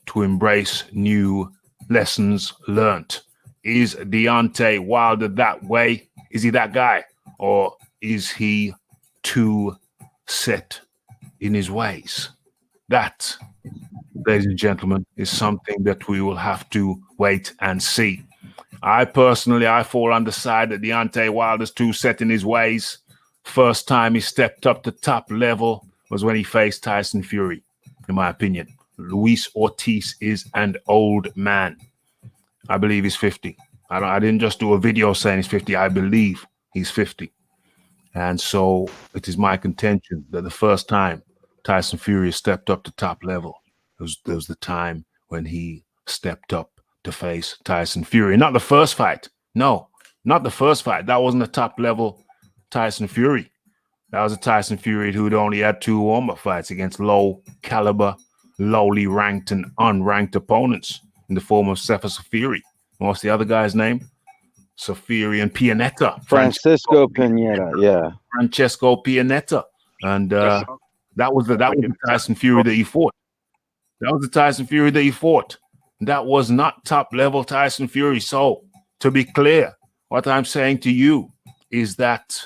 to embrace new lessons learnt. Is Deontay Wilder that way? Is he that guy? Or is he too set in his ways? That, ladies and gentlemen, is something that we will have to wait and see. I fall on the side that Deontay Wilder's too set in his ways. First time he stepped up to top level was when he faced Tyson Fury, in my opinion. Luis Ortiz is an old man. I believe he's 50. I didn't just do a video saying he's 50. I believe he's 50. And so it is my contention that the first time Tyson Fury stepped up to top level, it was the time when he stepped up to face Tyson Fury. Not the first fight. No, not the first fight. That wasn't a top level Tyson Fury. That was a Tyson Fury who'd only had 2 warm-up fights against low caliber, lowly ranked and unranked opponents in the form of Cephas Fury. What's the other guy's name? Safiri and Pianetta. Francisco Pianetta, yeah. Francesco Pianetta. And that was the Tyson Fury that he fought. That was the Tyson Fury that he fought. That was not top level Tyson Fury. So to be clear, what I'm saying to you is that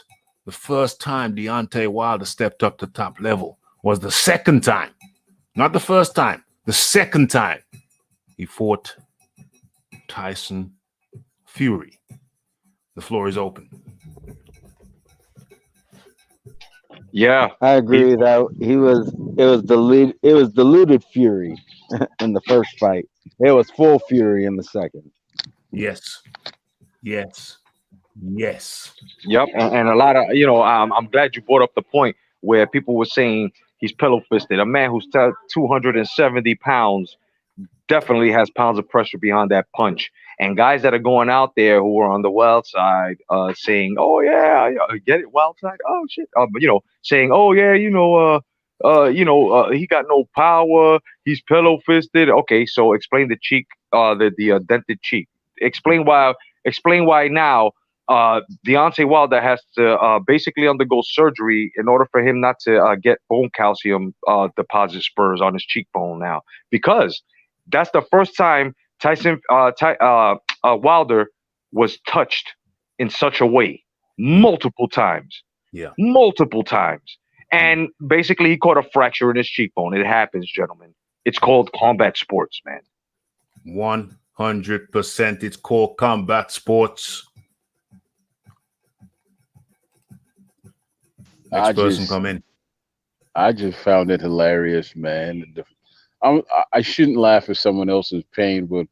the first time Deontay Wilder stepped up to top level was the second time, not the first time, the second time he fought Tyson Fury. The floor is open. Yeah, I agree that it was diluted Fury in the first fight. It was full Fury in the second. Yes. Yes. Yes. Yep, and a lot of I'm glad you brought up the point where people were saying he's pillow fisted. A man who's 270 pounds definitely has pounds of pressure behind that punch. And guys that are going out there who are on the wild side, saying, "Oh yeah, get it, wild side." Oh shit, saying, "Oh yeah, he got no power. He's pillow fisted." Okay, so explain the cheek, the dented cheek. Explain why now. Deontay Wilder has to basically undergo surgery in order for him not to get bone calcium deposit spurs on his cheekbone now, because that's the first time Wilder was touched in such a way multiple times. Yeah. Multiple times. And basically he caught a fracture in his cheekbone. It happens, gentlemen. It's called combat sports, man. 100%. It's called combat sports. Next person come in. I just found it hilarious, man. I shouldn't laugh at someone else's pain, but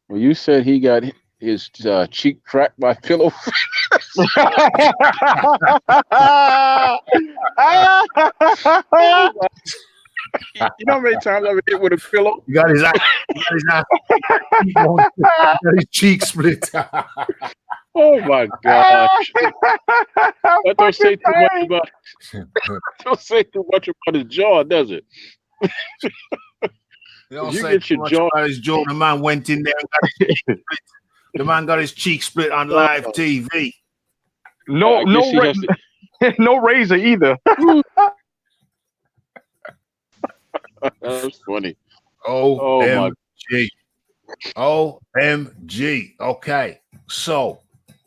when you said he got his cheek cracked by pillow, you know how many times I've been hit with a pillow? You got his cheek split. Oh my gosh! That don't say too much about. Don't say too much about his jaw, does it? You get your jaw. His jaw. The man went in there and got his cheek split. The man got his cheek split on live TV. No razor either. That's funny. OMG. OMG. Okay. So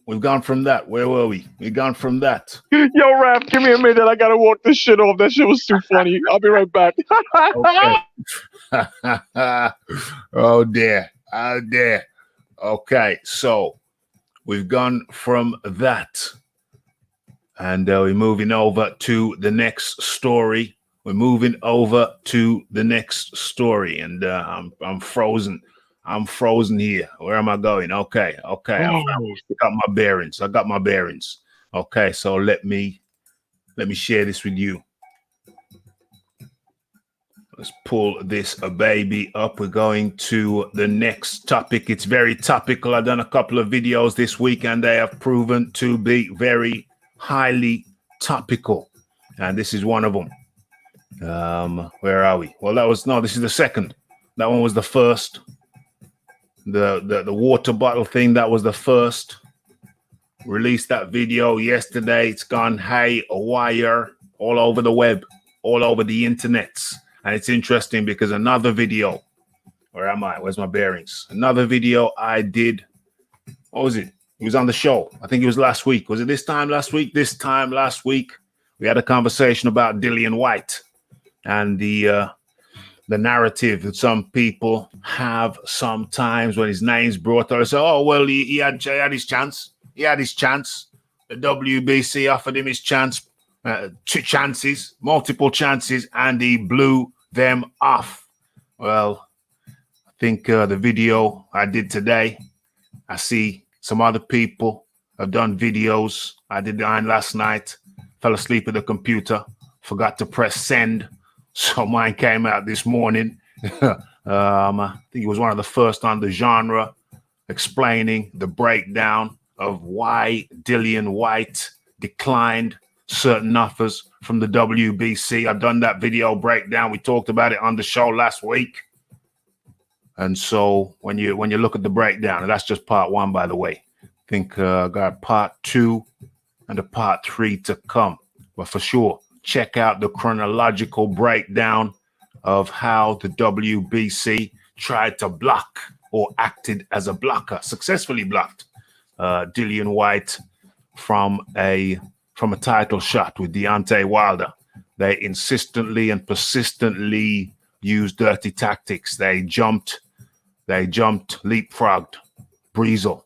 we've gone from that. Where were we? We've gone from that. Yo, Raph, give me a minute. I gotta walk this shit off. That shit was too funny. I'll be right back. Oh dear. Oh dear. Okay, so we've gone from that. And we're moving over to the next story. We're moving over to the next story. And I'm frozen. I'm frozen here. Where am I going? Okay. I got my bearings. Okay, so let me share this with you. Let's pull this baby up. We're going to the next topic. It's very topical. I've done a couple of videos this week and they have proven to be very highly topical. And this is one of them. Where are we? Well, this is the second. That one was the first. The water bottle thing, that was the first. Released that video yesterday. It's gone haywire all over the web, all over the internets. And it's interesting because another video, where am I? Where's my bearings? Another video I did. What was it? It was on the show. I think it was last week. Was it this time last week? This time last week, we had a conversation about Dillian White and the narrative that some people have sometimes when his name's brought up. They say, oh, well, he had his chance. He had his chance. The WBC offered him his chance. Multiple chances, and he blew them off. Well, I think the video I did today, I see some other people have done videos. I did mine last night, fell asleep at the computer, forgot to press send. So mine came out this morning, I think he was one of the first on the genre, explaining the breakdown of why Dillian White declined certain offers from the WBC. I've done that video breakdown. We talked about it on the show last week. And so when you look at the breakdown, and that's just part one, by the way. I think got part 2 and a part 3 to come. But for sure, check out the chronological breakdown of how the WBC tried to block or acted as a blocker, successfully blocked Dillian White from a title shot with Deontay Wilder. They insistently and persistently used dirty tactics. They jumped, leapfrogged Breezel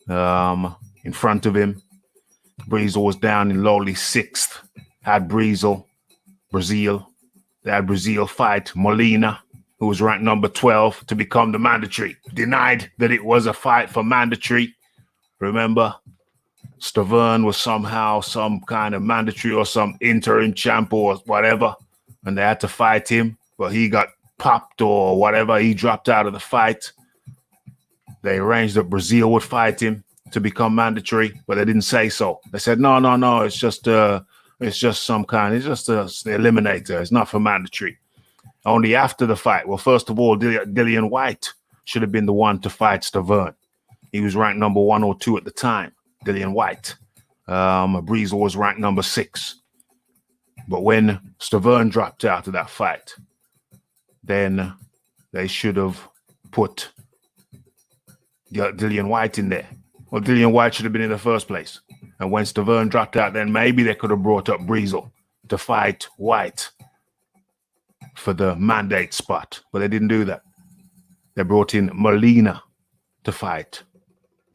in front of him. Breezel was down in lowly 6th. Had Brazil. They had Brazil fight Molina, who was ranked number 12, to become the mandatory. Denied that it was a fight for mandatory. Remember, Stavern was somehow some kind of mandatory or some interim champ or whatever, and they had to fight him, but he got popped or whatever. He dropped out of the fight. They arranged that Brazil would fight him to become mandatory, but they didn't say so. They said, no, it's just some kind, it's just the eliminator. It's not for mandatory. Only after the fight. Well, first of all, Dillian White should have been the one to fight Stavern. He was ranked number 1 or 2 at the time, Dillian White. Breezel was ranked number 6. But when Stavern dropped out of that fight, then they should have put Dillian White in there. Well, Dillian White should have been in the first place. And when Stavern dropped out, then maybe they could have brought up Breezel to fight White for the mandate spot. But they didn't do that. They brought in Molina to fight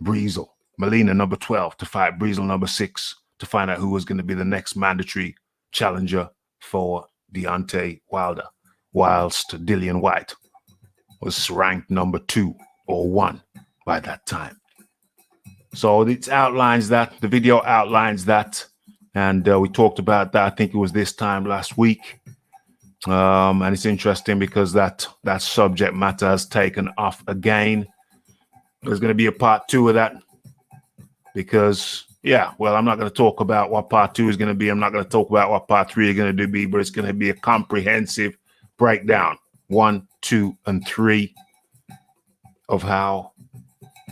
Breezel. Molina, number 12, to fight Breezel, number 6, to find out who was going to be the next mandatory challenger for Deontay Wilder, whilst Dillian White was ranked number 2 or 1 by that time. So it outlines that. The video outlines that. And we talked about that. I think it was this time last week. And it's interesting because that subject matter has taken off again. There's going to be a part 2 of that. Because, I'm not going to talk about what part 2 is going to be. I'm not going to talk about what part 3 is going to be, but it's going to be a comprehensive breakdown, 1, 2, and 3 of how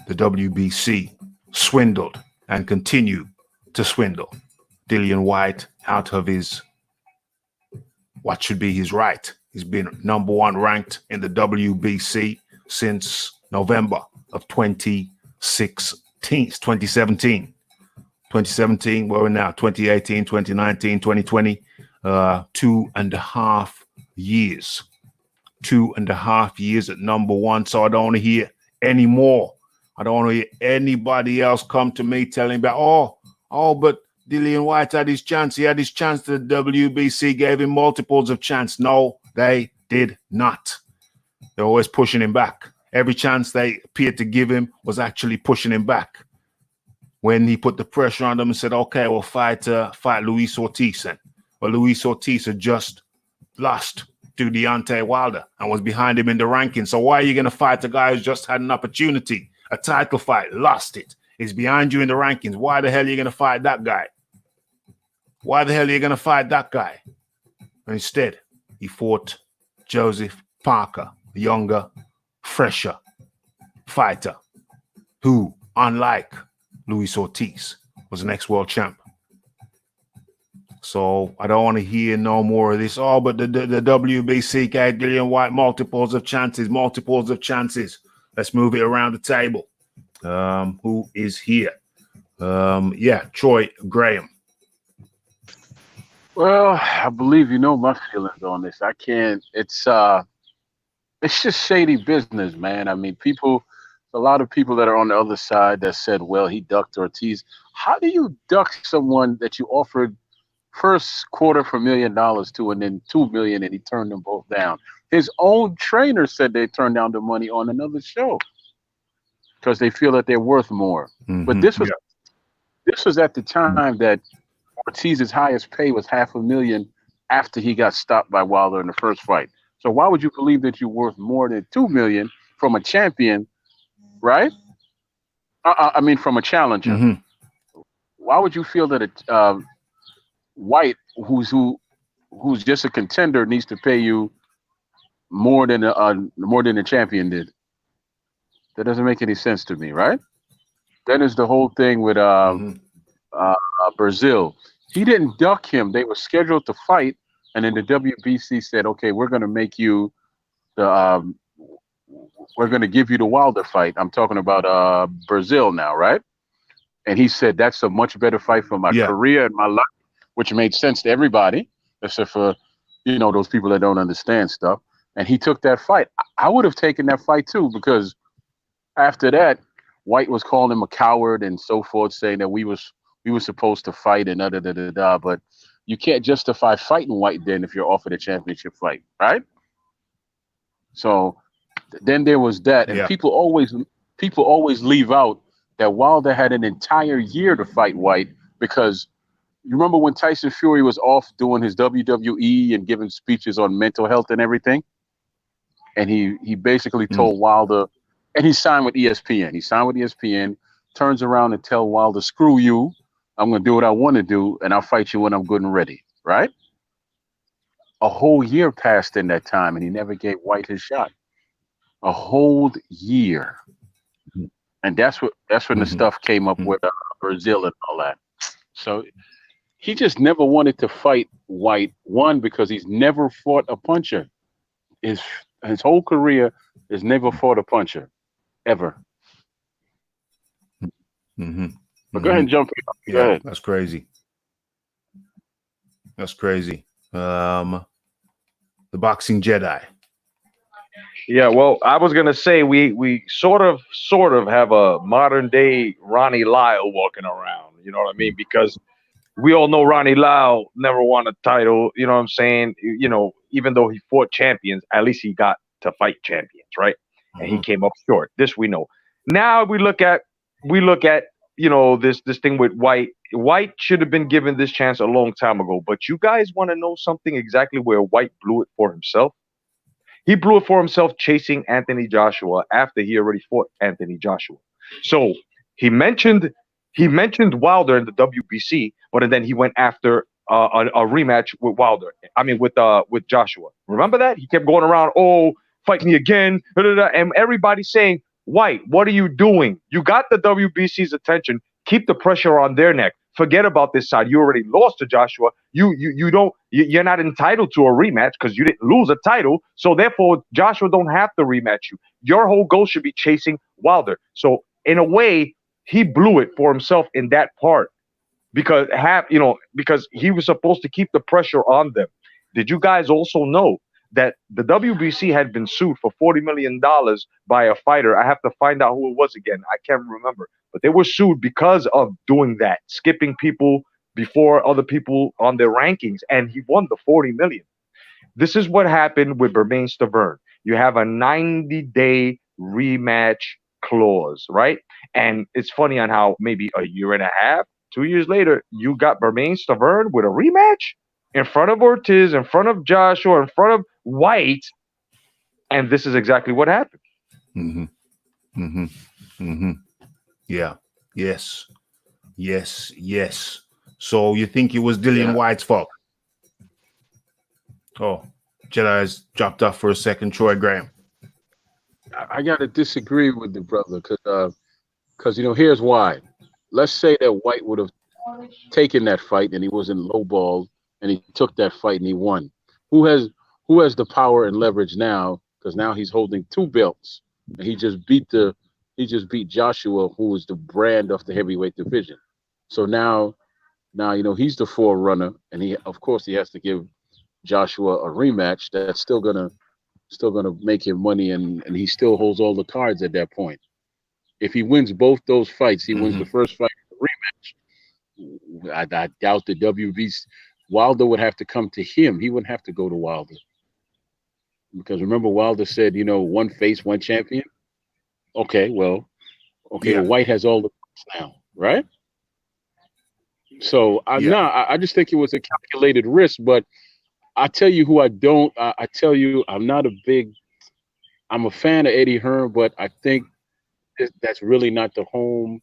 the WBC swindled and continue to swindle Dillian White out of what should be his right. He's been number 1 ranked in the WBC since November of 2017. 2017, where we're now, 2018, 2019, 2020, 2.5 years. 2.5 years at number 1. So I don't want to hear any more. I don't want to hear anybody else come to me telling about, but Dillian White had his chance. He had his chance. The WBC gave him multiples of chance. No, they did not. They're always pushing him back. Every chance they appeared to give him was actually pushing him back. When he put the pressure on them and said, okay, we'll fight Luis Ortiz. Well, Luis Ortiz had just lost to Deontay Wilder and was behind him in the rankings. So why are you going to fight a guy who's just had an opportunity, a title fight, lost it? He's behind you in the rankings. Why the hell are you going to fight that guy? Why the hell are you going to fight that guy? And instead, he fought Joseph Parker, a younger, fresher fighter who, unlike Luis Ortiz, was an ex-world champ. So I don't want to hear no more of this. But the WBC gave Dillian White multiples of chances. Let's move it around the table. Who is here? Troy Graham. Well, I believe you know my feelings on this. I can't. It's just shady business, man. I mean, a lot of people that are on the other side that said, well, he ducked Ortiz. How do you duck someone that you offered first $250,000 to and then $2 million, and he turned them both down? His own trainer said they turned down the money on another show because they feel that they're worth more. Mm-hmm. But this was at the time that Ortiz's highest pay was $500,000 after he got stopped by Wilder in the first fight. So why would you believe that you're worth more than 2 million from a champion, right? I mean, from a challenger. Mhm. Why would you feel that a White, who's just a contender, needs to pay you more than a champion did? That doesn't make any sense to me, right? Then is the whole thing with Mhm. Brazil. He didn't duck him. They were scheduled to fight, and then the WBC said, "Okay, we're going to make you the we're going to give you the Wilder fight." I'm talking about Brazil now, right? And he said that's a much better fight for my Yeah. career and my life, which made sense to everybody, except for those people that don't understand stuff. And he took that fight. I would have taken that fight too, because after that, White was calling him a coward and so forth, saying that we were supposed to fight and da da da da da. But you can't justify fighting White then if you're offered a championship fight, right? So then there was that, and Yeah. people always leave out that Wilder had an entire year to fight White, because you remember when Tyson Fury was off doing his WWE and giving speeches on mental health and everything, and he basically told Wilder, and he signed with ESPN. He signed with ESPN, turns around and tell Wilder, "Screw you, I'm going to do what I want to do, and I'll fight you when I'm good and ready." Right? A whole year passed in that time, and he never gave White his shot. A whole year. And that's when the stuff came up with Brazil and all that. So he just never wanted to fight White. One, because he's never fought a puncher. His whole career has never fought a puncher, ever. But go ahead and jump in. Go Yeah, ahead. that's crazy. That's crazy. The Boxing Jedi. Yeah, well, I was gonna say we sort of have a modern day Ronnie Lyle walking around. You know what I mean? Because we all know Ronnie Lyle never won a title. You know what I'm saying? Even though he fought champions, at least he got to fight champions, right? And he came up short. This we know. Now we look at this thing with White. White should have been given this chance a long time ago. But you guys want to know something exactly where White blew it for himself? He blew it for himself chasing Anthony Joshua after he already fought Anthony Joshua. So he mentioned Wilder in the WBC, but then he went after a rematch with Wilder. I mean with Joshua. Remember that? He kept going around, "Oh, fight me again," and everybody's saying, "White, what are you doing? You got the WBC's attention. Keep the pressure on their neck. Forget about this side. You already lost to Joshua. You're not entitled to a rematch because you didn't lose a title. So therefore, Joshua don't have to rematch you. Your whole goal should be chasing Wilder." So in a way, he blew it for himself in that part because he was supposed to keep the pressure on them. Did you guys also know that the WBC had been sued for $40 million by a fighter? I have to find out who it was again. I can't remember. But they were sued because of doing that, skipping people before other people on their rankings. And he won the $40 million. This is what happened with Bermain Stavern. You have a 90-day rematch clause, right? And it's funny on how maybe a year and a half, 2 years later, you got Bermain Stavern with a rematch in front of Ortiz, in front of Joshua, in front of White, and this is exactly what happened. Yeah. Yes. So you think it was Dillian White's fault? Oh, Jedi has dropped off for a second. Troy Graham. I got to disagree with the brother because here's why. Let's say that White would have taken that fight and he wasn't lowballed and he took that fight and he won. Who has the power and leverage now? Because now he's holding 2 belts and he just beat Joshua, who was the brand of the heavyweight division. So now he's the forerunner, and he has to give Joshua a rematch. That's still gonna make him money, and he still holds all the cards at that point. If he wins both those fights, he wins the first fight, the rematch. I doubt the WBC. Wilder would have to come to him. He wouldn't have to go to Wilder. Because remember, Wilder said, one face, one champion. Okay, well, White has all the now, right? So I just think it was a calculated risk, but I tell you who I don't. I tell you, I'm a fan of Eddie Hearn, but I think that's really not the home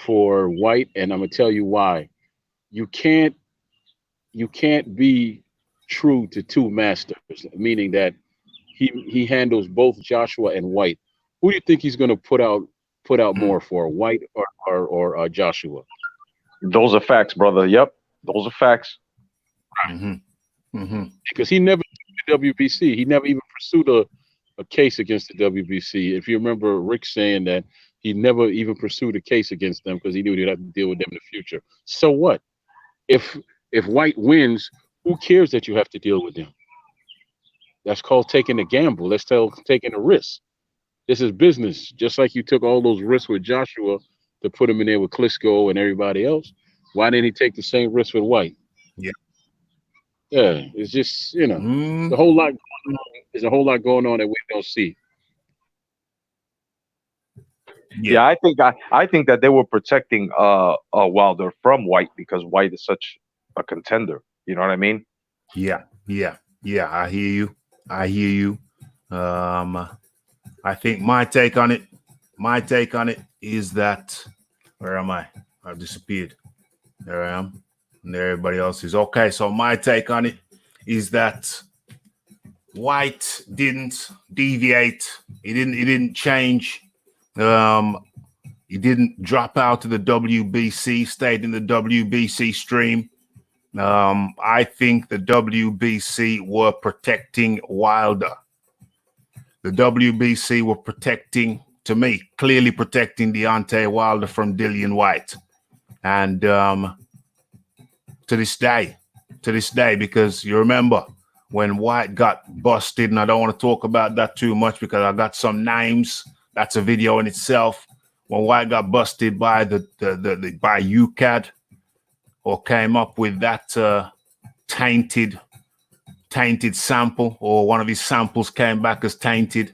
for White, and I'm gonna tell you why. You can't be true to two masters, meaning that he handles both Joshua and White. Who do you think he's gonna put out more for, White or Joshua? Those are facts, brother. Yep, those are facts. Because he never did the WBC. He never even pursued a case against the WBC. If you remember Rick saying that he never even pursued a case against them because he knew he'd have to deal with them in the future. So what? If White wins, who cares that you have to deal with them? That's called taking a gamble. That's taking a risk. This is business. Just like you took all those risks with Joshua to put him in there with Klitschko and everybody else. Why didn't he take the same risk with White? Yeah, it's just, the whole lot going on. There's a whole lot going on that we don't see. Yeah, I think that they were protecting Wilder from White because White is such a contender. You know what I mean? Yeah. I hear you. I think my take on it is that, where am I? I've disappeared. There I am. And everybody else is okay. So my take on it is that White didn't deviate. He didn't change. He didn't drop out of the WBC, stayed in the WBC stream. I think the WBC were protecting Wilder. The WBC were clearly protecting Deontay Wilder from Dillian White. And to this day, because you remember when White got busted, and I don't want to talk about that too much because I got some names. That's a video in itself. When White got busted by by UCAD, or came up with that tainted sample, or one of his samples came back as tainted.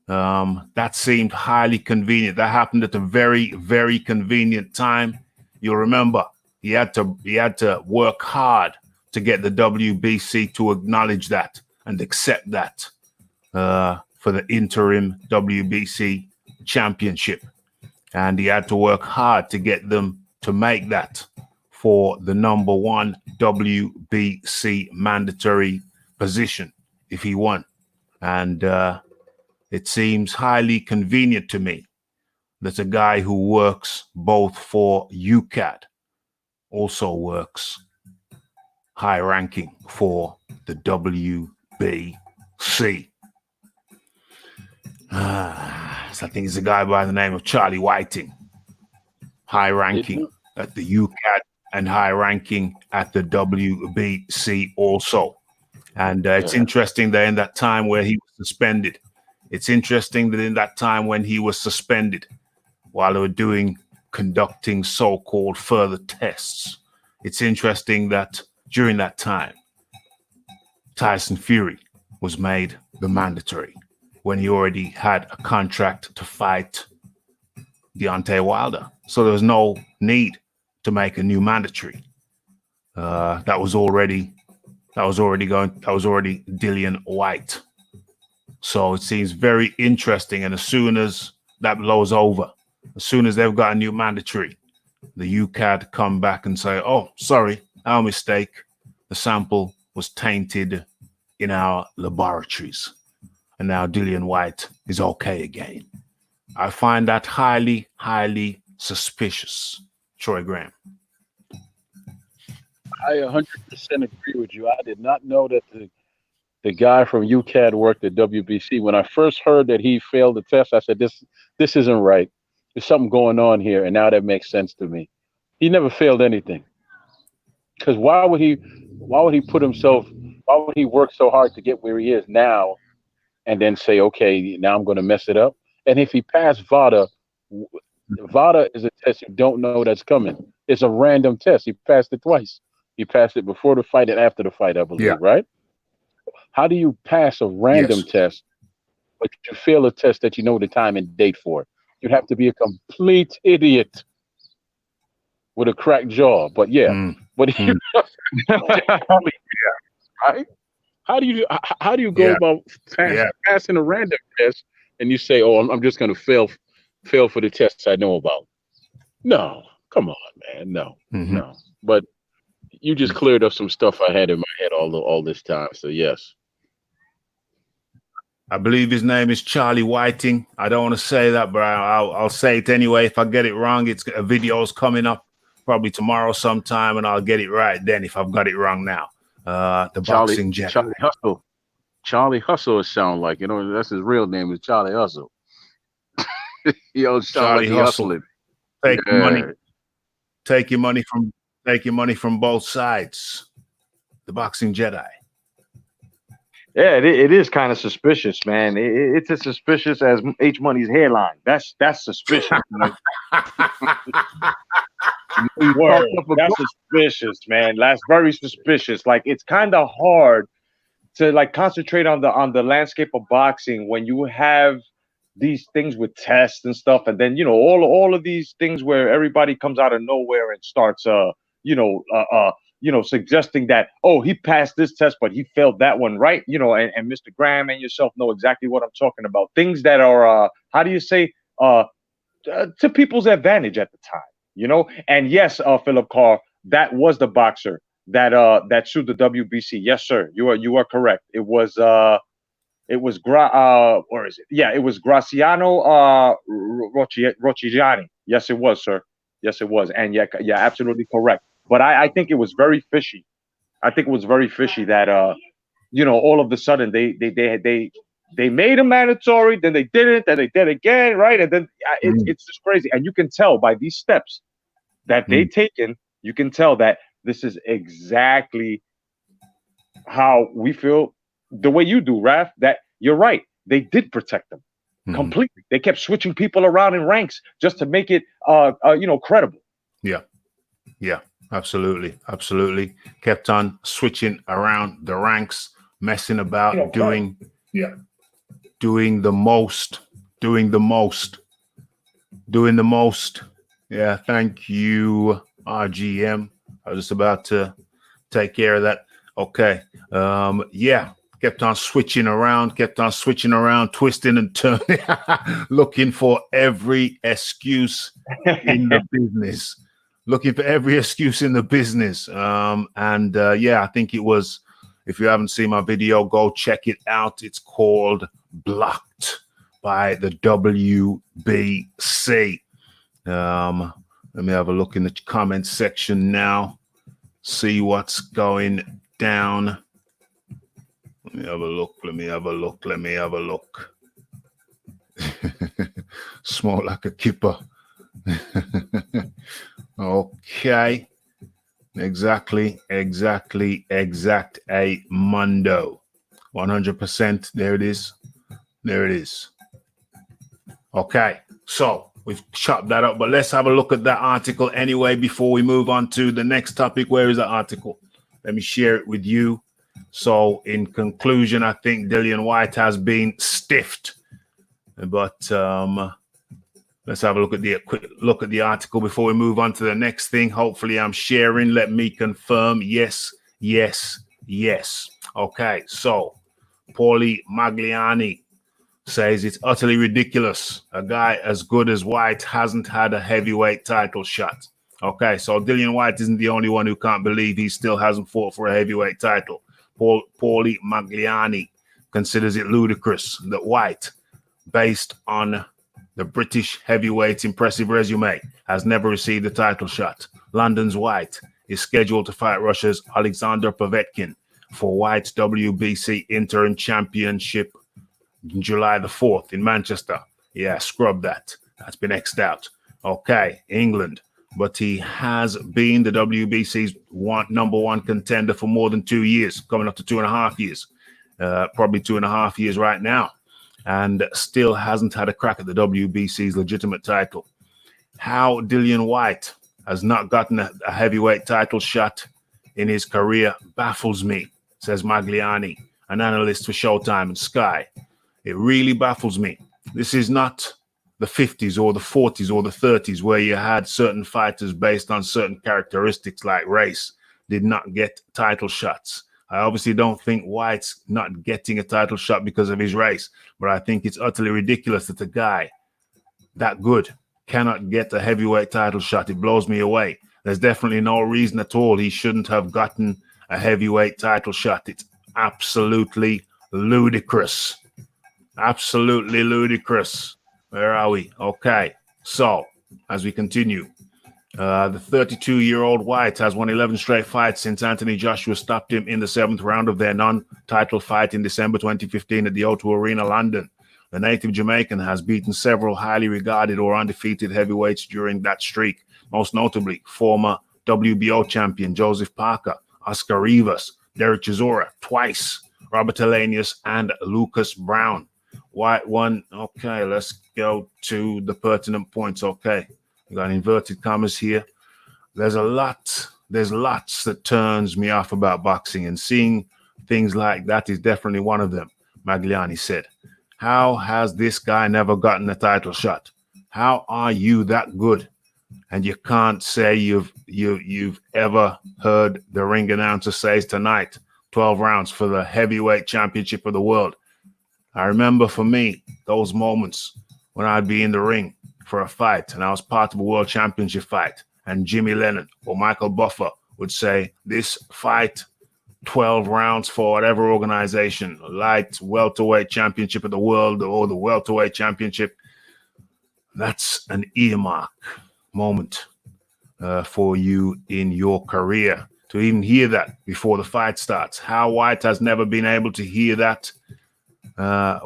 That seemed highly convenient. That happened at a very, very convenient time. You'll remember he had to work hard to get the WBC to acknowledge that and accept that for the interim WBC championship. And he had to work hard to get them to make that for the number one WBC mandatory position if he won. And it seems highly convenient to me that a guy who works both for UCAD also works high ranking for the WBC. So I think it's a guy by the name of Charlie Whiting, high ranking at the UCAD and high ranking at the WBC also. And it's interesting that in that time where he was suspended, while they were conducting so-called further tests, it's interesting that during that time, Tyson Fury was made the mandatory when he already had a contract to fight Deontay Wilder. So there was no need to make a new mandatory. That was already Dillian White. So it seems very interesting. And as soon as that blows over, as soon as they've got a new mandatory, the UCAD come back and say, "Oh, sorry, our mistake. The sample was tainted in our laboratories. And now Dillian White is okay again." I find that highly, highly suspicious. Troy Graham. I 100% agree with you. I did not know that the guy from UCAD worked at WBC. When I first heard that he failed the test, I said, this isn't right. There's something going on here, and now that makes sense to me. He never failed anything. Because why would he work so hard to get where he is now and then say, okay, now I'm going to mess it up? And if he passed VADA is a test you don't know that's coming. It's a random test. He passed it twice. He passed it before the fight and after the fight, I believe, right? How do you pass a random test, but you fail a test that you know the time and date for? You'd have to be a complete idiot with a cracked jaw. But but he right? How do you go Yeah. about passing a random test and you say, "Oh, I'm just going to fail for the tests I know about"? No, come on, man, no, Mhm. no. But you just cleared up some stuff I had in my head all this time. So yes. I believe his name is Charlie Whiting. I don't want to say that, but I'll say it anyway. If I get it wrong, it's a video's coming up probably tomorrow sometime, and I'll get it right then if I've got it wrong now. The Boxing Jedi. Charlie Hustle. Charlie Hustle, it sound like, that's his real name is Charlie Hustle. Yo, it sound Charlie like he Hustle. hustling. Take your money. Yeah. Take your money from both sides. The Boxing Jedi. Yeah, it is kind of suspicious, man. It's as suspicious as H Money's hairline. That's suspicious. Man. Word. That's suspicious, man. That's very suspicious. Like, it's kind of hard to like concentrate on the landscape of boxing when you have these things with tests and stuff, and then all of these things where everybody comes out of nowhere and starts suggesting that, oh, he passed this test but he failed that one, right? And Mr. Graham and yourself know exactly what I'm talking about. Things that are how do you say to people's advantage at the time, And yes, Philip Carr, that was the boxer that sued the WBC. Yes, sir. You are correct. It was or is it? Yeah, it was Graciano Rocchigiani. Yes, it was, sir. Yes, it was. And yeah, absolutely correct. But I think it was very fishy. I think it was very fishy that all of a sudden they made him mandatory, then they didn't, then they did again, right? And then it's just crazy. And you can tell by these steps that they've taken, you can tell that this is exactly how we feel, the way you do, Raph, that you're right. They did protect them completely. They kept switching people around in ranks just to make it credible. Yeah, absolutely. Kept on switching around the ranks, messing about, doing the most. Yeah, thank you, RGM. I was just about to take care of that. Okay. Kept on switching around, twisting and turning, looking for every excuse in the business. I think it was, if you haven't seen my video, go check it out. It's called Blocked by the WBC. Let me have a look in the comment section now, see what's going down. Let me have a look. Small like a kipper. Okay. Exact a mundo. 100%. There it is. Okay. So we've chopped that up, but let's have a look at that article anyway before we move on to the next topic. Where is the article? Let me share it with you. So in conclusion, I think Dillian Whyte has been stiffed, but let's have a look at the article before we move on to the next thing. Hopefully I'm sharing. Let me confirm. Yes. Okay. So Paulie Magliani says it's utterly ridiculous. A guy as good as Whyte hasn't had a heavyweight title shot. Okay, so Dillian Whyte isn't the only one who can't believe he still hasn't fought for a heavyweight title. Paulie Magliani considers it ludicrous that Whyte, based on the British heavyweight's impressive resume, has never received a title shot. London's Whyte is scheduled to fight Russia's Alexander Povetkin for Whyte's WBC interim championship July the 4th in Manchester. Yeah, scrub that. That's been X'd out. Okay, England. But he has been the WBC's number one contender for more than 2 years, coming up to 2.5 years. Probably 2.5 years right now. And still hasn't had a crack at the WBC's legitimate title. How Dillian Whyte has not gotten a heavyweight title shot in his career baffles me, says Magliani, an analyst for Showtime and Sky. It really baffles me. This is not the 50s or the 40s or the 30s where you had certain fighters based on certain characteristics like race did not get title shots. I obviously don't think White's not getting a title shot because of his race, but I think it's utterly ridiculous that a guy that good cannot get a heavyweight title shot. It blows me away. There's definitely no reason at all he shouldn't have gotten a heavyweight title shot. It's absolutely ludicrous. Absolutely ludicrous. Where are we? Okay. So, as we continue, the 32-year-old White has won 11 straight fights since Anthony Joshua stopped him in the 7th round of their non-title fight in December 2015 at the O2 Arena, London. The native Jamaican has beaten several highly regarded or undefeated heavyweights during that streak, most notably former WBO champion Joseph Parker, Oscar Rivas, Derek Chisora twice, Robert Elenius, and Lucas Brown. White won. Okay, let's go to the pertinent points. Okay, we got inverted commas here. There's lots that turns me off about boxing, and seeing things like that is definitely one of them, Magliani said. How has this guy never gotten a title shot? How are you that good? And you can't say you've ever heard the ring announcer says tonight, 12 rounds for the heavyweight championship of the world. I remember for me, those moments when I'd be in the ring for a fight and I was part of a world championship fight and Jimmy Lennon or Michael Buffer would say, this fight, 12 rounds for whatever organization, light welterweight championship of the world or the welterweight championship. That's an earmark moment for you in your career to even hear that before the fight starts. How White has never been able to hear that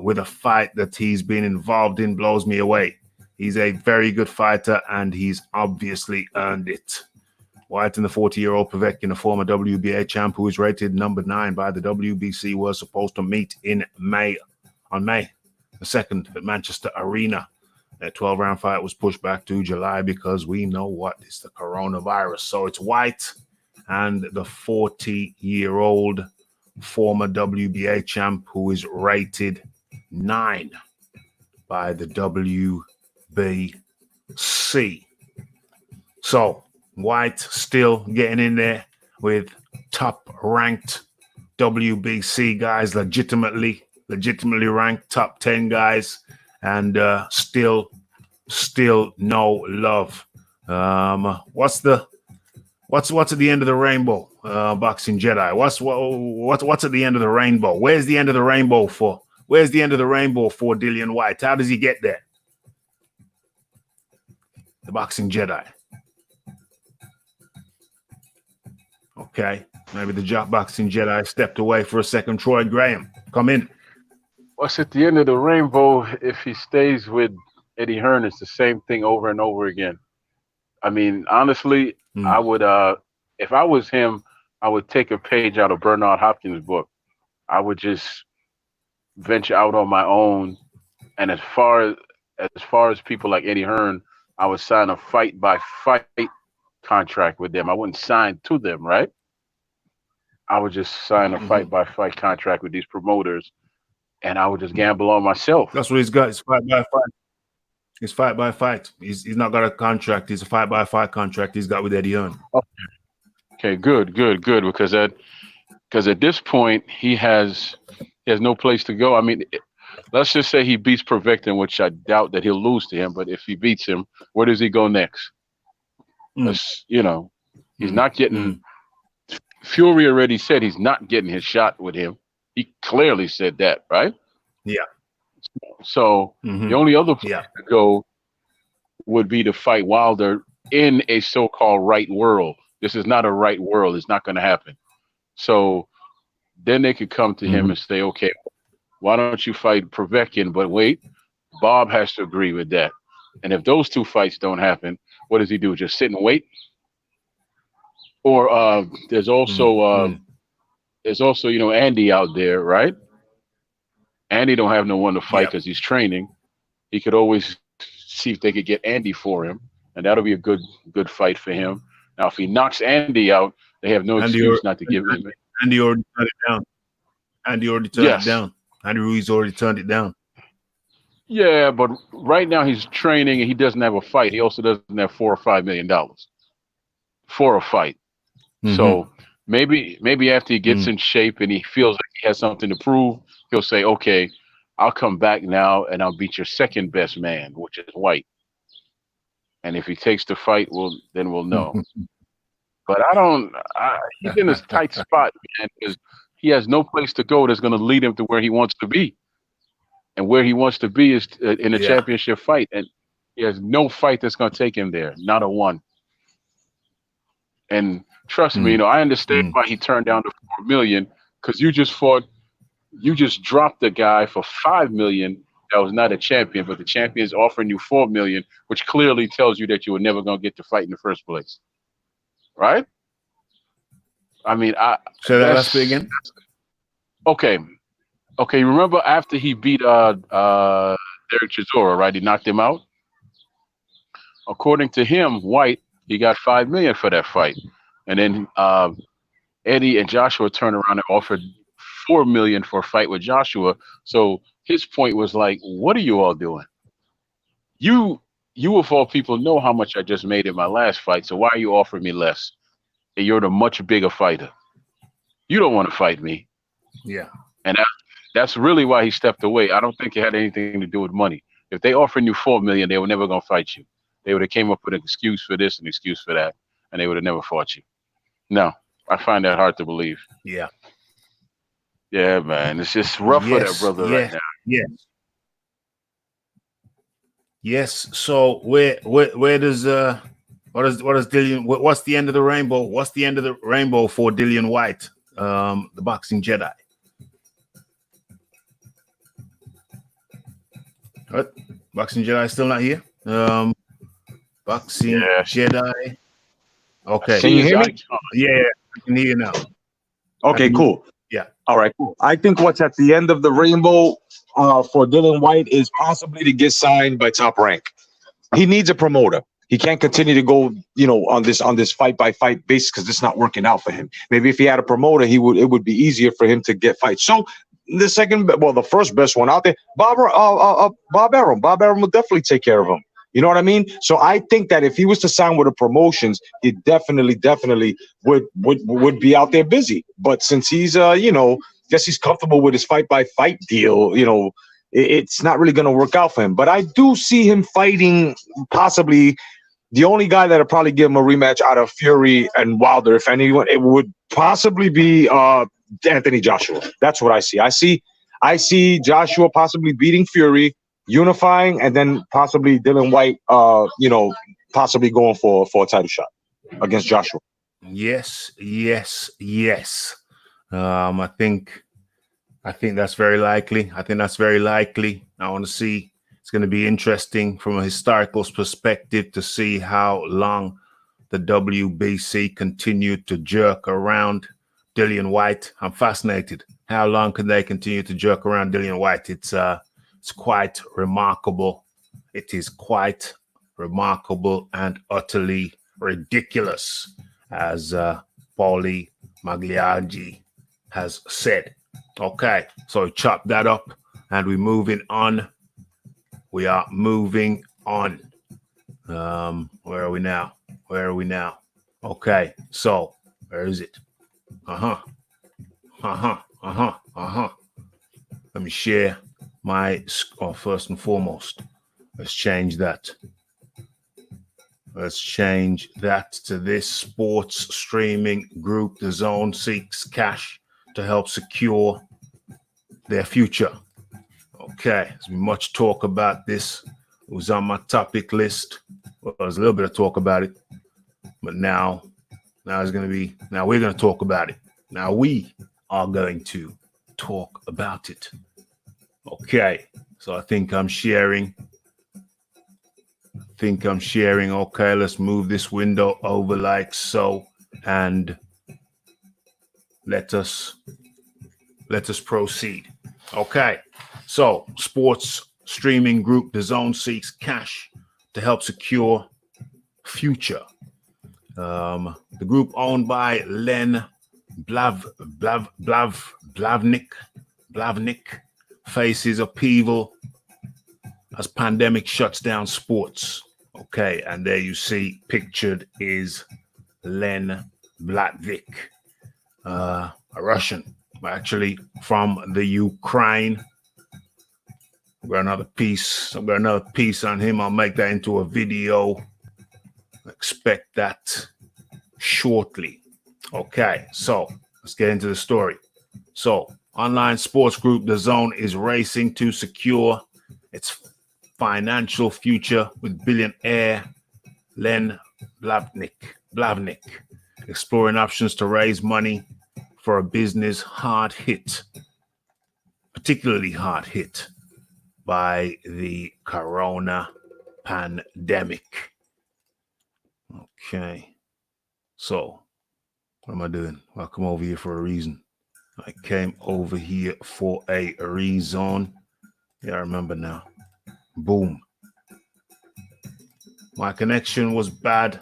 with a fight that he's been involved in blows me away. He's a very good fighter and he's obviously earned it. White and the 40-year-old Povetkin, a former WBA champ who is rated number 9 by the WBC, was supposed to meet on May the 2nd at Manchester Arena. That 12-round fight was pushed back to July because we know what is the coronavirus. So it's White and the 40-year-old former WBA champ who is rated 9 by the WBC. So White still getting in there with top-ranked WBC guys, legitimately ranked top 10 guys, and still no love. What's at the end of the rainbow, Boxing Jedi? What's at the end of the rainbow? Where's the end of the rainbow for? Where's the end of the rainbow for Dillian White? How does he get there? The Boxing Jedi. Okay, maybe the Boxing Jedi stepped away for a second. Troy Graham, come in. What's at the end of the rainbow if he stays with Eddie Hearn? It's the same thing over and over again. I mean, honestly, I would, if I was him, I would take a page out of Bernard Hopkins' book. I would just venture out on my own. And as far as people like Eddie Hearn, I would sign a fight-by-fight contract with them. I wouldn't sign to them, right? I would just sign a fight-by-fight contract with these promoters, and I would just gamble on myself. That's what he's got. It's fight-by-fight. It's fight-by-fight. He's not got a contract. It's a fight-by-fight contract he's got with Eddie Hearn. Okay, good. Because at this point he has no place to go. I mean, let's just say he beats Povetkin, which I doubt that he'll lose to him. But if he beats him, where does he go next? He's not getting. Fury already said he's not getting his shot with him. He clearly said that, right? Yeah. So the only other place to go would be to fight Wilder in a so-called right world. This is not a right world. It's not going to happen. So then they could come to him and say, okay, why don't you fight Povetkin? But wait, Bob has to agree with that. And if those two fights don't happen, what does he do? Just sit and wait? Or there's also Andy out there, right? Andy don't have no one to fight because he's training. He could always see if they could get Andy for him, and that'll be a good fight for him. Now, if he knocks Andy out, they have no excuse not to give him. Andy already turned it down. Andy Ruiz already turned it down. Yeah, but right now he's training and he doesn't have a fight. He also doesn't have $4 or $5 million for a fight. So maybe after he gets in shape and he feels like he has something to prove, he'll say, "Okay, I'll come back now and I'll beat your second best man, which is White. And if he takes the fight, then we'll know." But he's in this tight spot, man, because he has no place to go that's going to lead him to where he wants to be. And where he wants to be is in a championship fight. And he has no fight that's going to take him there, not a one. And trust me, I understand why he turned down the $4 million, because you just dropped the guy for $5 million that was not a champion, but the champion is offering you $4 million, which clearly tells you that you were never going to get to fight in the first place. Right? I mean, say that last bit again. Okay. Remember after he beat Derek Chisora, right? He knocked him out. According to him, White, he got $5 million for that fight, and then Eddie and Joshua turned around and offered $4 million for a fight with Joshua. So his point was like, "What are you all doing? You of all people know how much I just made in my last fight. So why are you offering me less? And you're the much bigger fighter. You don't want to fight me." Yeah. And that's really why he stepped away. I don't think it had anything to do with money. If they offered you $4 million, they were never going to fight you. They would have came up with an excuse for this, an excuse for that, and they would have never fought you. No, I find that hard to believe. Yeah. Yeah, man. It's just rough for that brother right now. Yes. Yes. So where does what is Dillian? What's the end of the rainbow? What's the end of the rainbow for Dillian White, the boxing Jedi? What? Boxing Jedi still not here? Boxing Jedi. Okay. Can you hear me? Yeah, I can hear you now. Okay, cool. Yeah. All right, cool. I think what's at the end of the rainbow for Dillian White is possibly to get signed by Top Rank. He needs a promoter. He can't continue to go, on this fight by fight basis because it's not working out for him. Maybe if he had a promoter, it would be easier for him to get fights. So the first best one out there, Bob Arum. Bob Arum will definitely take care of him. You know what I mean? So I think that if he was to sign with the promotions, he definitely would be out there busy. But since he's guess he's comfortable with his fight by fight deal, it's not really going to work out for him. But I do see him fighting possibly the only guy that'll probably give him a rematch out of Fury and Wilder, if anyone, it would possibly be Anthony Joshua. That's what I see. I see Joshua possibly beating Fury, unifying, and then possibly Dillian White, possibly going for a title shot against Joshua. Yes. I think that's very likely. I want to see. It's going to be interesting from a historical perspective to see how long the WBC continued to jerk around Dillian White. I'm fascinated. How long can they continue to jerk around Dillian White? It's quite remarkable. It is quite remarkable and utterly ridiculous, as Paulie Magliaggi has said. Okay, so chop that up and we're moving on. We are moving on. Where are we now? Okay, so where is it? Let me share my first and foremost. Let's change that. Let's change that to this sports streaming group. Dazn seeks cash to help secure their future. Okay, there's been much talk about this. It was on my topic list. Well, there's a little bit of talk about it, but now we're going to talk about it. Now we are going to talk about it. Okay, so I think I'm sharing. Okay, let's move this window over like so, and let us proceed. Okay, so sports streaming group Dazn seeks cash to help secure future. The group owned by Len Blavnik faces upheaval as pandemic shuts down sports. Okay, and there you see pictured is Len Blavnik. a Russian, actually from the Ukraine. I've got another piece on him. I'll make that into a video. Expect that shortly. Okay, so let's get into the story. So, online sports group Dazn is racing to secure its financial future with billionaire Len Blavnik exploring options to raise money for a business particularly hard hit by the corona pandemic. Okay, so what am I doing? Well, I come over here for a reason. I came over here for a reason. Yeah, I remember now. Boom. My connection was bad.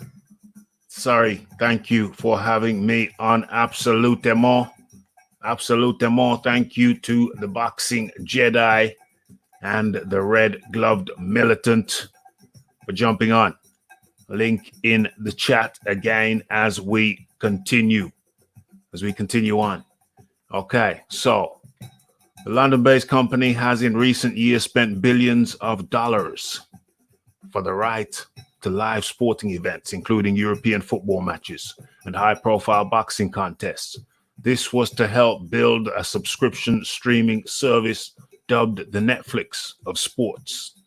Sorry. Thank you for having me on Absolutement. Absolutement. Thank you to the Boxing Jedi and the Red Gloved Militant for jumping on. Link in the chat again as we continue on. Okay, so the London-based company has in recent years spent billions of dollars for the right to live sporting events, including European football matches and high-profile boxing contests. This was to help build a subscription streaming service dubbed the Netflix of sports.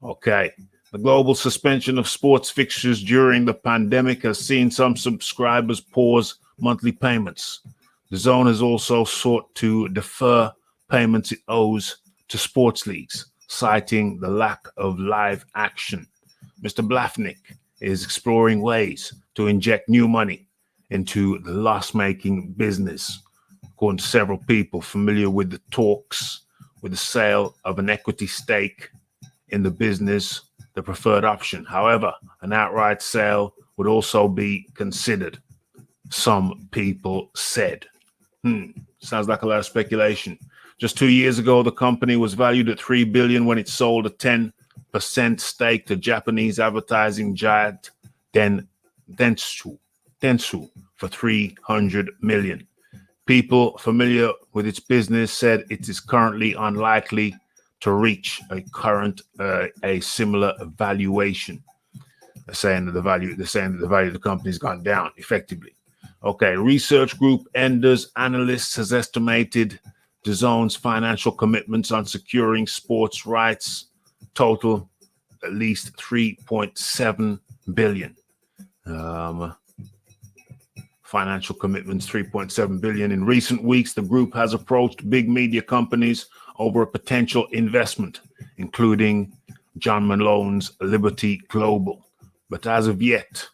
Okay. The global suspension of sports fixtures during the pandemic has seen some subscribers pause monthly payments. Dazn has also sought to defer payments it owes to sports leagues, citing the lack of live action. Mr. Blavnik is exploring ways to inject new money into the loss-making business, according to several people familiar with the talks with the sale of an equity stake in the business, the preferred option. However, an outright sale would also be considered, some people said. Sounds like a lot of speculation. Just 2 years ago, the company was valued at $3 billion when it sold a 10% stake to Japanese advertising giant Dentsu for $300 million. People familiar with its business said it is currently unlikely to reach a similar valuation. They're saying that the value of the company has gone down effectively. Okay, research group Enders Analysts has estimated Dazn's financial commitments on securing sports rights total at least $3.7 billion. Financial commitments, $3.7 billion. In recent weeks, the group has approached big media companies over a potential investment, including John Malone's Liberty Global. But as of yet,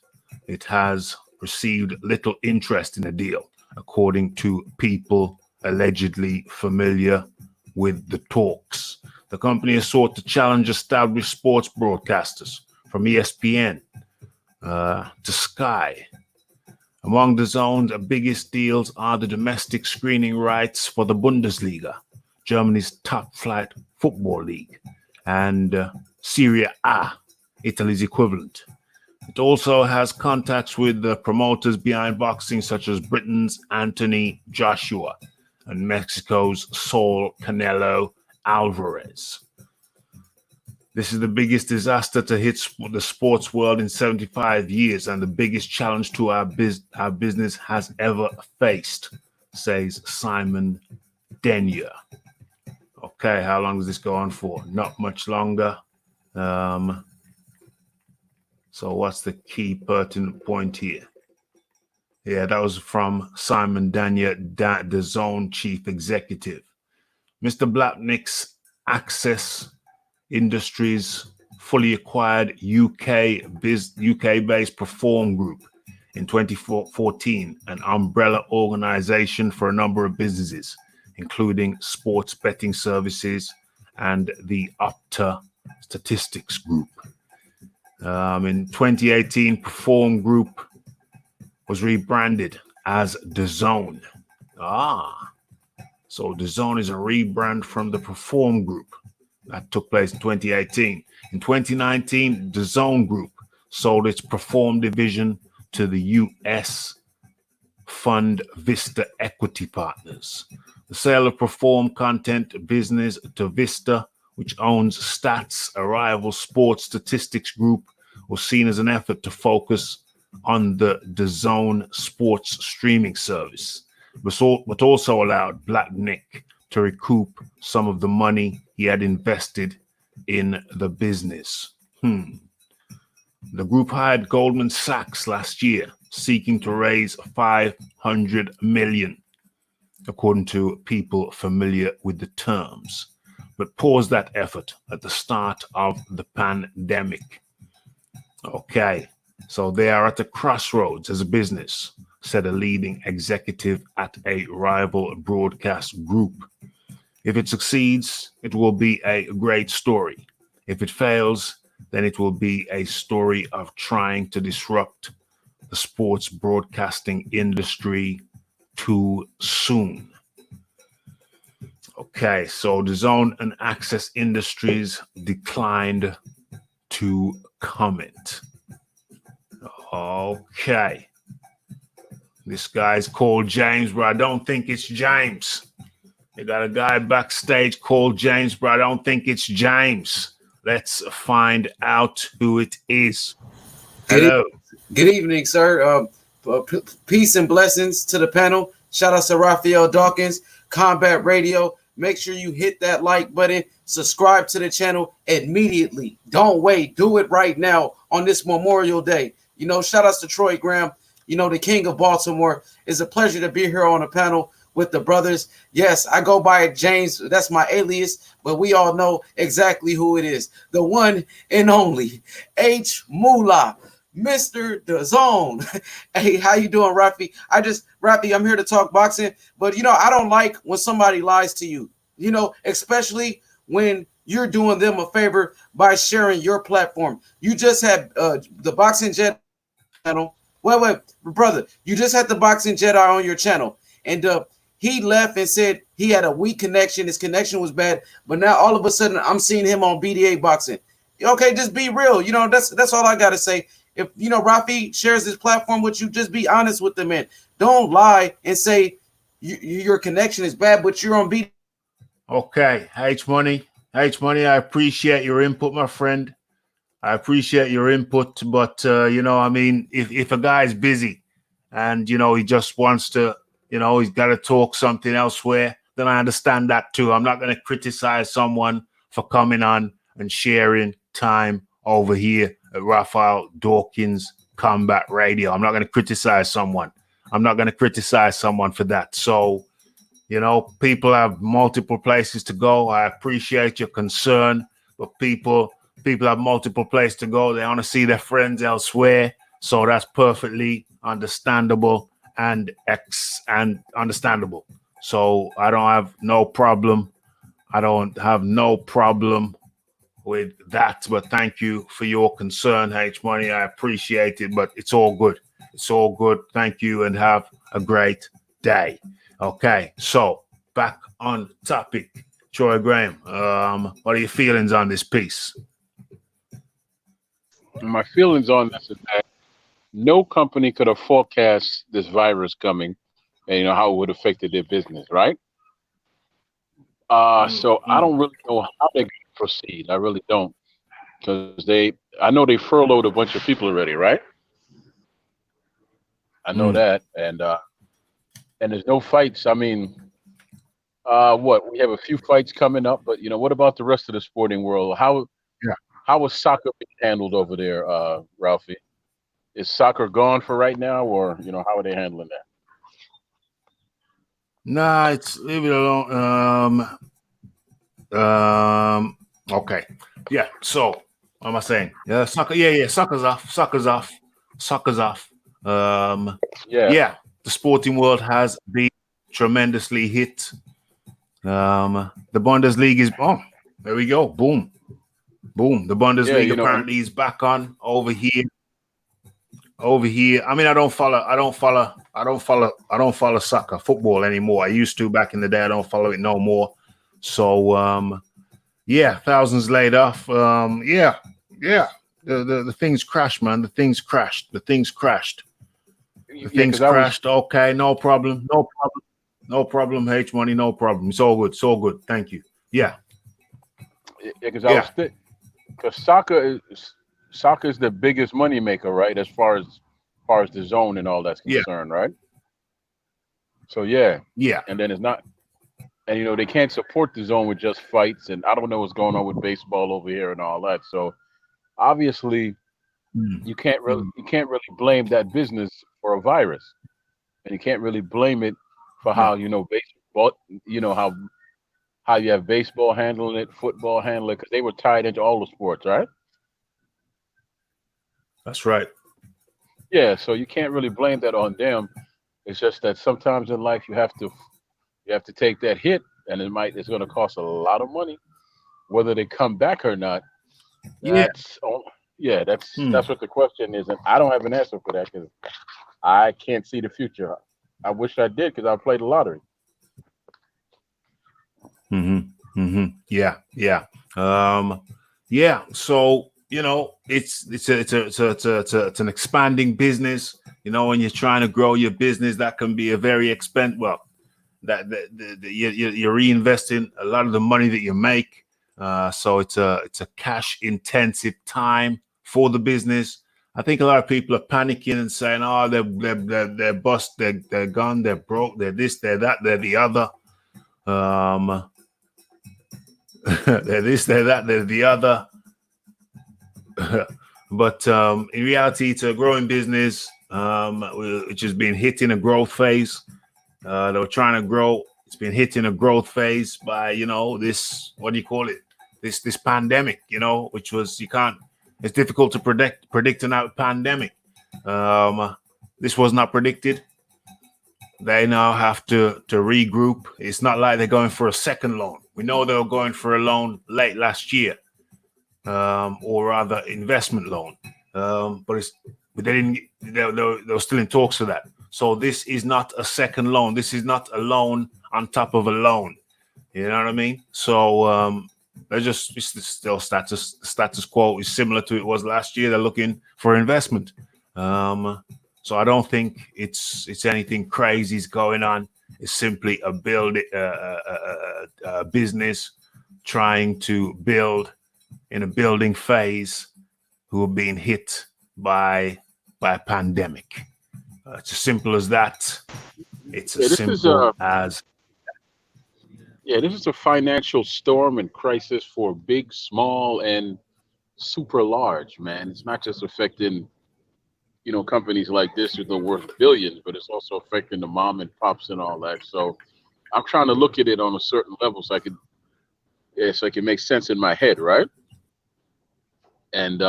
it has received little interest in the deal, according to people allegedly familiar with the talks. The company has sought to challenge established sports broadcasters from ESPN to Sky. Among Dazn's biggest deals are the domestic screening rights for the Bundesliga, Germany's top-flight football league, and Serie A, Italy's equivalent. It also has contacts with the promoters behind boxing, such as Britain's Anthony Joshua and Mexico's Saul Canelo Alvarez. This is the biggest disaster to hit the sports world in 75 years and the biggest challenge to our business has ever faced, says Simon Denyer. Okay, how long does this go on for? Not much longer. So what's the key pertinent point here? Yeah, that was from Simon Denyer, Dazn chief executive. Mr. Blavnik's Access Industries fully acquired UK-based Perform Group in 2014, an umbrella organization for a number of businesses, including sports betting services and the Opta Statistics Group. In 2018, Perform Group was rebranded as Dazn. So Dazn is a rebrand from the Perform Group. That took place in 2018. In 2019, Dazn Group sold its Perform division to the US Fund Vista Equity Partners. The sale of Perform Content Business to Vista, which owns Stats, a rival sports statistics group, was seen as an effort to focus on the Dazn sports streaming service, but also allowed Black Nick to recoup some of the money he had invested in the business. The group hired Goldman Sachs last year, seeking to raise $500 million, according to people familiar with the terms, but paused that effort at the start of the pandemic. Okay, so they are at a crossroads as a business, said a leading executive at a rival broadcast group. If it succeeds, it will be a great story. If it fails, then it will be a story of trying to disrupt the sports broadcasting industry too soon. Okay, so DAZN and Access Industries declined to comment. Okay. This guy's called James, but I don't think it's James. They got a guy backstage called James, but I don't think it's James. Let's find out who it is. Hello. Good evening, sir. Peace and blessings to the panel. Shout out to Raphael Dawkins, Combat Radio. Make sure you hit that like button. Subscribe to the channel immediately. Don't wait. Do it right now on this Memorial Day. You know, shout outs to Troy Graham, you know, the king of Baltimore. It's a pleasure to be here on the panel with the brothers. Yes, I go by James. That's my alias, but we all know exactly who it is. The one and only H. Moolah, Mr. Dazn. Hey, how you doing, Raphie? Raphie, I'm here to talk boxing, but you know, I don't like when somebody lies to you, you know, especially when you're doing them a favor by sharing your platform. You just had the Boxing Jet channel. Wait, brother, you just had the Boxing Jedi on your channel, and he left and said he had a weak connection. His connection was bad, but now all of a sudden I'm seeing him on BDA Boxing. Okay, just be real. You know, that's all I gotta say. If you know Raphie shares his platform with you, just be honest with the man. Don't lie and say your connection is bad, but you're on BDA. Okay, H Money, I appreciate your input, my friend. I appreciate your input, but you know, I mean, if a guy's busy and you know he just wants to, you know, he's got to talk something elsewhere, then I understand that too. I'm not going to criticize someone for coming on and sharing time over here at Raphael Dawkins Combat Radio. I'm not going to criticize someone. I'm not going to criticize someone for that. So, you know, people have multiple places to go. I appreciate your concern, but people have multiple places to go. They want to see their friends elsewhere. So that's perfectly understandable and understandable. So I don't have no problem. I don't have no problem with that. But thank you for your concern, H Money. I appreciate it, but it's all good. It's all good. Thank you and have a great day. Okay, so back on topic. Troy Graham, what are your feelings on this piece? My feelings on this is that no company could have forecast this virus coming and you know how it would have affected their business, right? So I don't really know how they're going to proceed. I really don't, because I know they furloughed a bunch of people already, right? I know that, and there's no fights. I mean, we have a few fights coming up, but you know, what about the rest of the sporting world? How is soccer being handled over there, Raphie? Is soccer gone for right now, or you know, how are they handling that? Nah, leave it alone. Okay. Yeah. So what am I saying? Yeah, soccer. Yeah. Soccer's off. Yeah. The sporting world has been tremendously hit. The Bundesliga is there we go. Boom. The Bundesliga apparently is back on over here. I mean, I don't follow soccer, football anymore. I used to back in the day. I don't follow it no more. So thousands laid off. The things crashed, man. The things crashed. things crashed. Okay, no problem. No problem. H money, no problem. It's all good. It's all good. Thank you. Yeah. Because soccer is the biggest money maker, right? As far as the zone and all that's concerned, right? So yeah. And then it's not, and they can't support the zone with just fights, and I don't know what's going on with baseball over here and all that. So obviously, you can't really blame that business for a virus, and you can't really blame it for how baseball, how you have baseball handling it, football handling it, because they were tied into all the sports, right? That's right. Yeah, so you can't really blame that on them. It's just that sometimes in life you have to take that hit, and it's going to cost a lot of money, whether they come back or not. That's what the question is, and I don't have an answer for that because I can't see the future. I wish I did because I played the lottery. Yeah. So it's an expanding business. When you're trying to grow your business, that can be a very expensive. Well, you're reinvesting a lot of the money that you make. So it's a cash intensive time for the business. I think a lot of people are panicking and saying, "Oh, they're bust, they're gone, they're broke, they're this, they're that, they're the other." They're this, they're that, they're the other. But in reality, it's a growing business, which has been hit in a growth phase. They were trying to grow. It's been hit in a growth phase by this, what do you call it? This pandemic, which was it's difficult to predict an pandemic. This was not predicted. They now have to regroup. It's not like they're going for a second loan. We know they were going for a loan late last year, or rather investment loan. But they didn't. They were still in talks for that. So this is not a second loan. This is not a loan on top of a loan. You know what I mean? So it's still status quo is similar to it was last year. They're looking for investment. So I don't think it's anything crazy is going on. It's simply a business trying to build in a building phase who are being hit by a pandemic. It's as simple as that. It's as simple as. Yeah, this is a financial storm and crisis for big, small, and super large, man. It's not just affecting, companies like this that are worth billions, but it's also affecting the mom and pops and all that. So I'm trying to look at it on a certain level so I can make sense in my head, right? And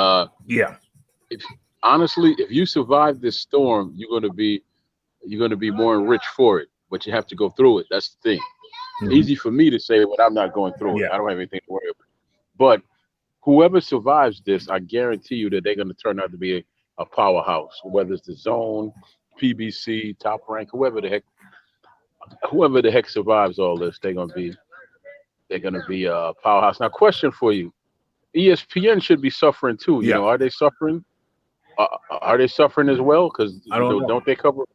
honestly, if you survive this storm, you're gonna be more enriched for it. But you have to go through it. That's the thing. Mm-hmm. Easy for me to say when I'm not going through it. I don't have anything to worry about. But whoever survives this, I guarantee you that they're going to turn out to be a powerhouse. Whether it's the Zone, PBC, Top Rank, whoever the heck survives all this, they're going to be a powerhouse. Now, question for you: ESPN should be suffering too. Are they suffering? Are they suffering as well? Because don't they cover?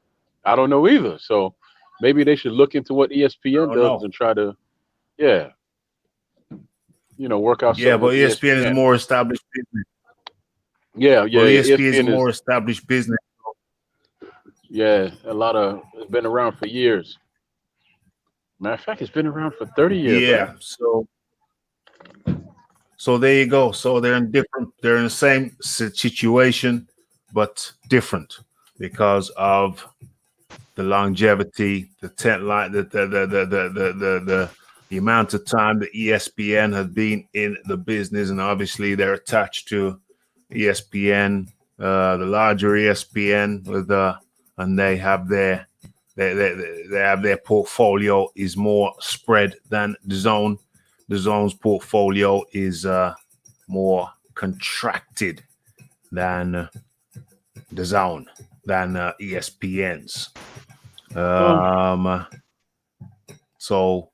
I don't know either. So maybe they should look into what ESPN does and try to, work out. Yeah, but ESPN is a more established business. Yeah. Well, ESPN is a more established business. Yeah, it's been around for years. Matter of fact, it's been around for 30 years. Yeah, right? So there you go. So they're in the same situation, but different because of the longevity, the amount of time that ESPN has been in the business, and obviously they're attached to ESPN, the larger ESPN, and they have their portfolio is more spread than the Zone. The Zone's portfolio is more contracted than the Zone, than ESPN's. So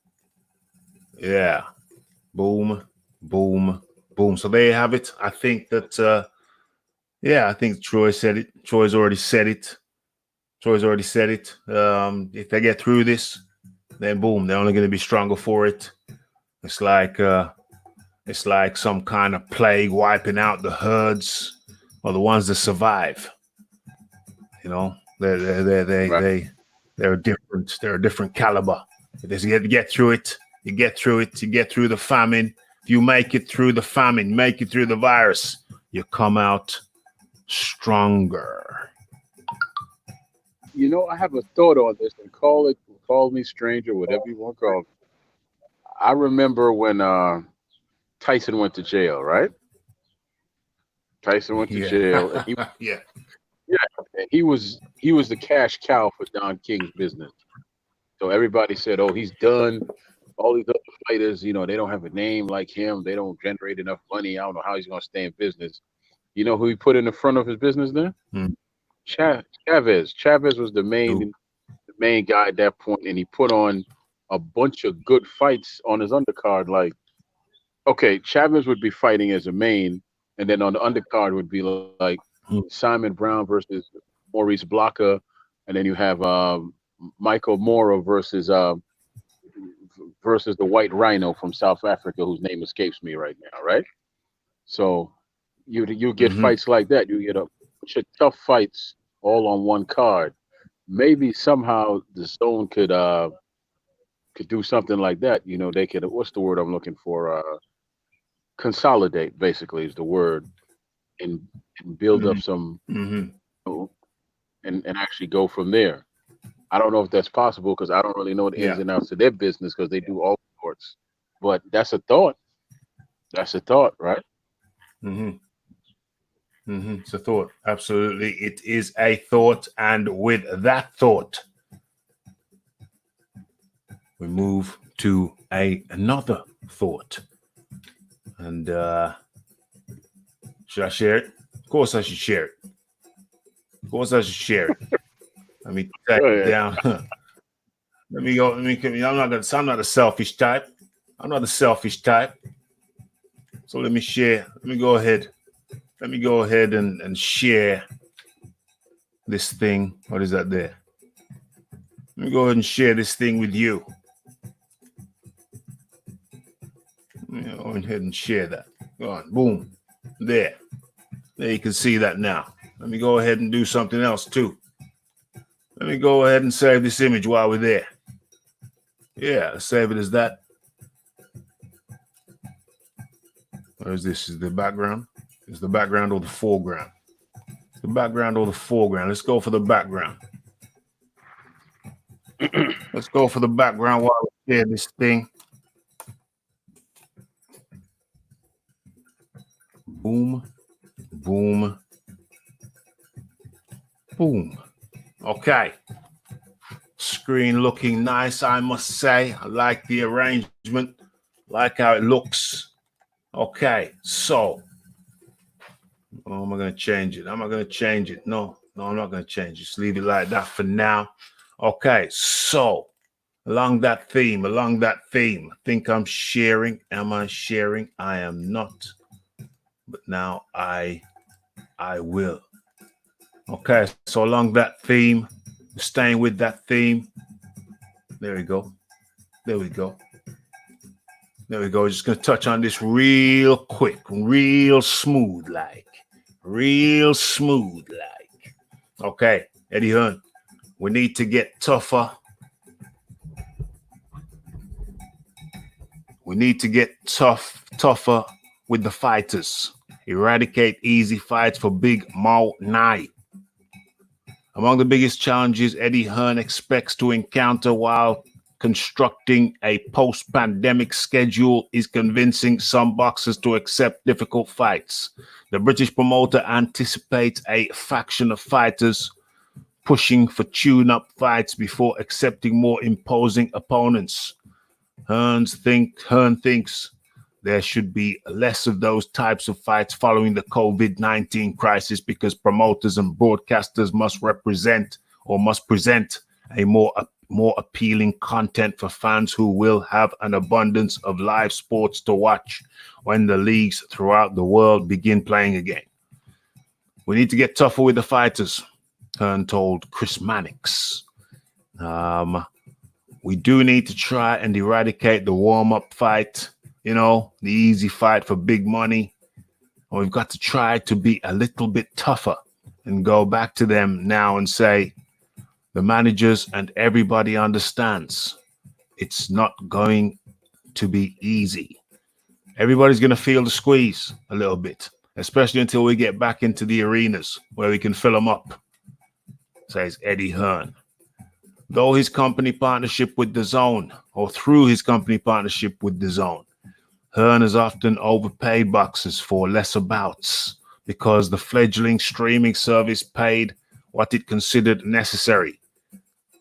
yeah, boom. So there you have it. I think that I think Troy's already said it. Troy's already said it. If they get through this, then boom, they're only going to be stronger for it. It's like some kind of plague wiping out the herds or the ones that survive. You know, they're different. They're a different caliber. You get through it. You get through it. You get through the famine. If you make it through the famine, make it through the virus, you come out stronger. You know, I have a thought on this, and call me stranger, whatever you want to call it. I remember when Tyson went to jail, right? Tyson went to jail. And he was the cash cow for Don King's business. So everybody said, "Oh, he's done." All these other fighters, you know, they don't have a name like him. They don't generate enough money. I don't know how he's going to stay in business. You know who he put in the front of his business then? Chavez. Chavez was the main guy at that point, and he put on a bunch of good fights on his undercard. Like, okay, Chavez would be fighting as a main, and then on the undercard would be like Simon Brown versus Maurice Blocker, and then you have Michael Mora versus the White Rhino from South Africa, whose name escapes me right now, right? So you get fights like that. You get a bunch of tough fights all on one card. Maybe somehow the Zone could do something like that. You know, they could, what's the word I'm looking for? Consolidate, basically, is the word, and build up some, and actually go from there. I don't know if that's possible because I don't really know the ins and outs of their business because they do all sorts. But that's a thought. That's a thought, right? It's a thought. Absolutely. It is a thought. And with that thought, we move to another thought. And should I share it? Of course I should share it. Of course I should share it. Let me take it down. Let me go. I'm not a selfish type. I'm not a selfish type. So let me share. Let me go ahead and share this thing. What is that there? Let me go ahead and share this thing with you. Let me go ahead and share that. Go on. Boom. There. There you can see that now. Let me go ahead and do something else too. Let me go ahead and save this image while we're there. Yeah, let's save it as that. Where is this? Is the background? Is the background or the foreground? The background or the foreground? Let's go for the background. Let's go for the background while we share this thing. Boom, boom, boom. Okay. Screen looking nice, I must say. I like the arrangement. Like how it looks. Okay, so. Oh, am I going to change it? Am I going to change it? No, I'm not going to change it. Just leave it like that for now. Okay, so along that theme, I think I'm sharing. Am I sharing? I am not. But now I will. Okay, so along that theme, staying with that theme. There we go. There we go. There we go. Just going to touch on this real quick, real smooth like. Real smooth like. Okay, Eddie Hearn, we need to get tougher. We need to get tougher with the fighters. Eradicate easy fights for Big Mo Nai. Among the biggest challenges Eddie Hearn expects to encounter while constructing a post-pandemic schedule is convincing some boxers to accept difficult fights. The British promoter anticipates a faction of fighters pushing for tune-up fights before accepting more imposing opponents. Hearn thinks there should be less of those types of fights following the COVID-19 crisis because promoters and broadcasters must present a more appealing content for fans who will have an abundance of live sports to watch when the leagues throughout the world begin playing again. We need to get tougher with the fighters. Hearn told Chris Mannix. We do need to try and eradicate the warm-up fight, you know, the easy fight for big money. And we've got to try to be a little bit tougher and go back to them now and say, the managers and everybody understands it's not going to be easy. Everybody's going to feel the squeeze a little bit, especially until we get back into the arenas where we can fill them up, says Eddie Hearn. Though his company partnership with Dazn, or through his company partnership with Dazn, Hearn has often overpaid boxers for lesser bouts because the fledgling streaming service paid what it considered necessary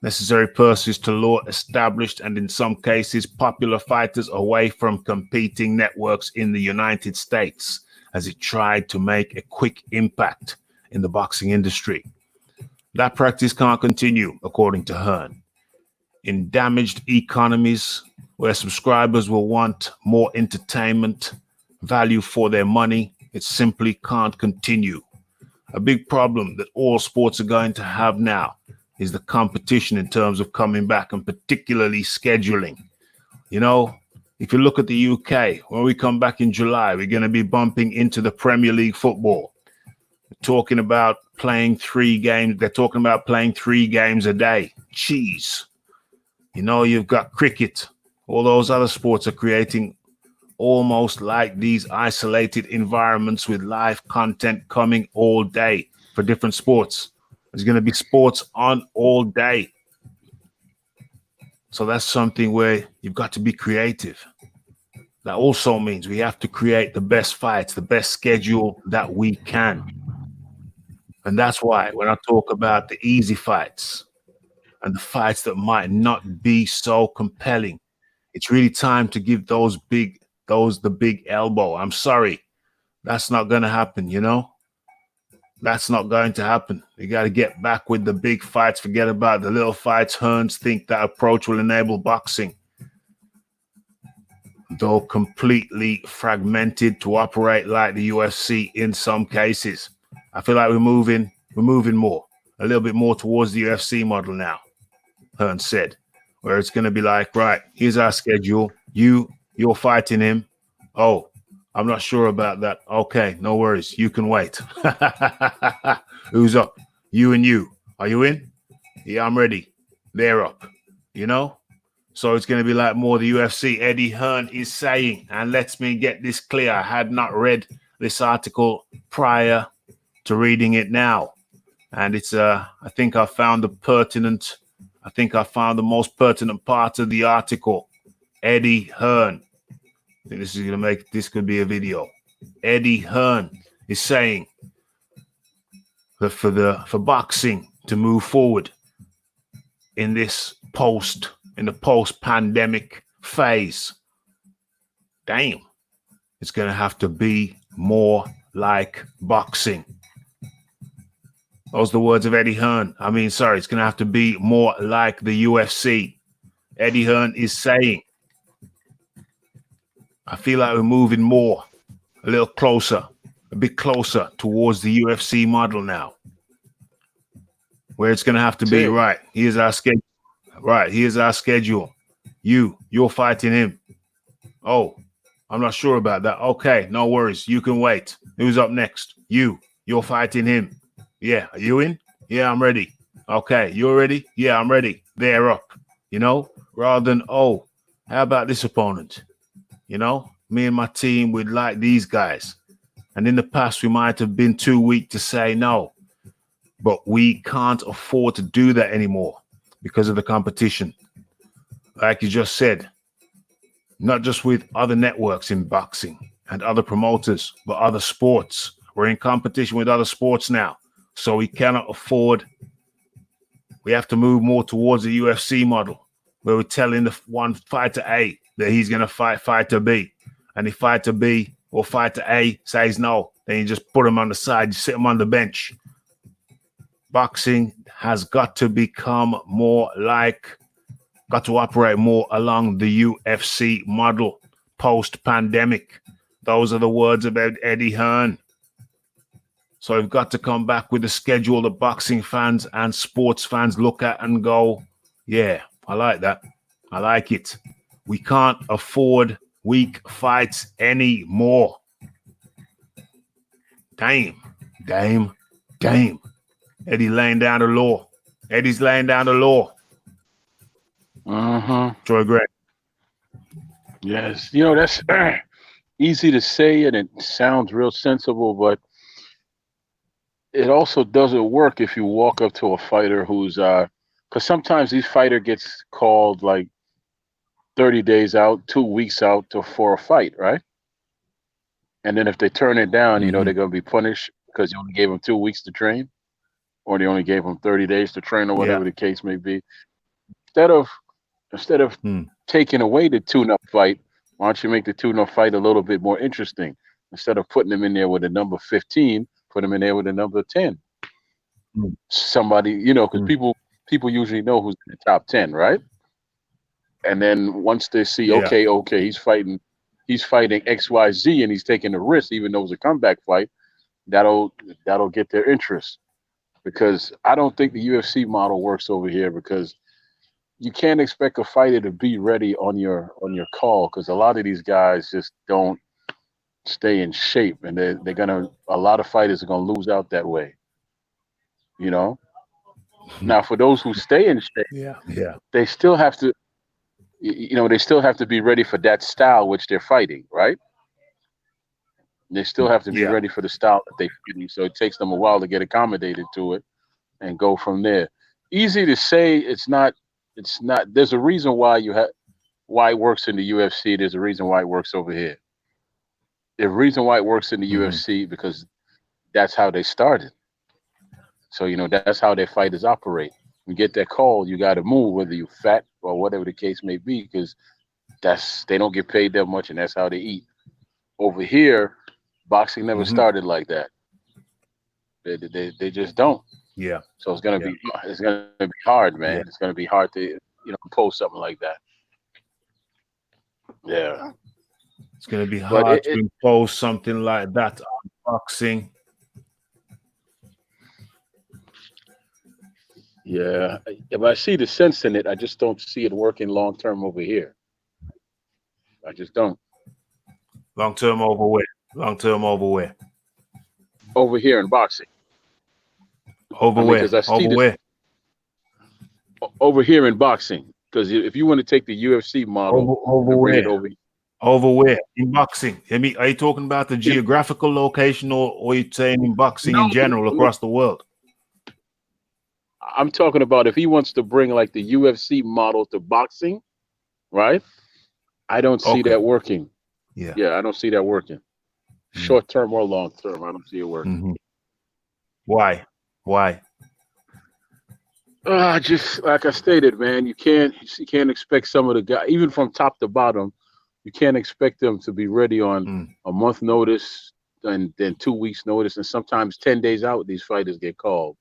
purses to lure established and in some cases popular fighters away from competing networks in the United States as it tried to make a quick impact in the boxing industry. That practice can't continue, according to Hearn. In damaged economies where subscribers will want more entertainment, value for their money, it simply can't continue. A big problem that all sports are going to have now is the competition in terms of coming back, and particularly scheduling. You know, if you look at the UK, when we come back in July, we're going to be bumping into the Premier League football. Talking about playing 3 games. They're talking about playing 3 games a day. Jeez. You know, you've got cricket. All those other sports are creating almost like these isolated environments with live content coming all day for different sports. There's going to be sports on all day. So that's something where you've got to be creative. That also means we have to create the best fights, the best schedule that we can. And that's why when I talk about the easy fights and the fights that might not be so compelling, it's really time to give those the big elbow. I'm sorry. That's not going to happen, you know? That's not going to happen. You got to get back with the big fights. Forget about the little fights. Hearns think that approach will enable boxing, though completely fragmented, to operate like the UFC in some cases. I feel like we're moving more, a little bit more towards the UFC model now, Hearn said, where it's going to be like, right, here's our schedule. You're fighting him. Oh, I'm not sure about that. Okay, no worries. You can wait. Who's up? You and you. Are you in? Yeah, I'm ready. They're up. You know? So it's going to be like more the UFC. Eddie Hearn is saying, and let me get this clear. I had not read this article prior to reading it now. And it's, I think I found the most pertinent part of the article. Eddie Hearn. This could be a video. Eddie Hearn is saying that for boxing to move forward in the post-pandemic phase, damn, it's going to have to be more like boxing. Those are the words of Eddie Hearn. It's going to have to be more like the UFC. Eddie Hearn is saying, I feel like we're moving more, a little closer, a bit closer towards the UFC model now, where it's going to have to be, right, here's our schedule. Right, here's our schedule. You're fighting him. Oh, I'm not sure about that. Okay, no worries. You can wait. Who's up next? You're fighting him. Yeah, are you in? Yeah, I'm ready. Okay, you're ready? Yeah, I'm ready. They're up, you know, rather than, oh, how about this opponent? You know, me and my team would like these guys. And in the past, we might have been too weak to say no. But we can't afford to do that anymore because of the competition. Like you just said, not just with other networks in boxing and other promoters, but other sports. We're in competition with other sports now. So we cannot afford. We have to move more towards the UFC model, where we're telling the one fighter A that he's going to fight fighter B. And if fighter B or fighter A says no, then you just put him on the side, you sit him on the bench. Boxing has got to become got to operate more along the UFC model post-pandemic. Those are the words about Eddie Hearn. So we've got to come back with a schedule that boxing fans and sports fans look at and go, yeah, I like that. I like it. We can't afford weak fights anymore. Damn. Eddie laying down the law. Eddie's laying down the law. Troy Gray. Yes, you know, that's easy to say and it sounds real sensible, but it also doesn't work if you walk up to a fighter who's because sometimes these fighter gets called like 30 days out, 2 weeks out for a fight, right? And then if they turn it down, you know, they're going to be punished because you only gave them 2 weeks to train, or they only gave them 30 days to train, or whatever the case may be. Instead of taking away the tune-up fight, why don't you make the tune-up fight a little bit more interesting? Instead of putting them in there with a number 15, put them in there with a number 10. Somebody, you know, because people usually know who's in the top 10, right? And then once they see, okay, he's fighting XYZ and he's taking a risk, even though it's a comeback fight, that'll get their interest. Because I don't think the UFC model works over here, because you can't expect a fighter to be ready on your call, because a lot of these guys just don't stay in shape, and a lot of fighters are gonna lose out that way. You know? Now for those who stay in shape, they still have to they still have to be ready for that style which they're fighting, right? They still have to be ready for the style that they're fighting. So it takes them a while to get accommodated to it and go from there. Easy to say, it's not. There's a reason why why it works in the UFC. There's a reason why it works over here. The reason why it works in the UFC because that's how they started. So, you know, that's how their fighters operate. You get that call, you got to move, whether you're fat or whatever the case may be, because they don't get paid that much, and that's how they eat. Over here, boxing never started like that. They just don't. Yeah. So it's gonna be hard, man. Yeah. It's gonna be hard to post something like that. Yeah. It's gonna be hard to impose something like that on boxing. Yeah, if I see the sense in it, I just don't see it working long term over here. I just don't. Long term over where? Long term over where? Over here in boxing. Over where? Over where? Over here in boxing. Because if you want to take the UFC model, over bring where? it over. Over where? In boxing. Are you talking about the geographical location, or are you saying in boxing in general across the world? I'm talking about if he wants to bring like the UFC model to boxing, right? I don't see that working. Yeah, I don't see that working. Short term or long term, I don't see it working. Why? Just like I stated, man, you can't expect some of the guys, even from top to bottom, you can't expect them to be ready on a month notice and then 2 weeks notice, and sometimes 10 days out these fighters get called.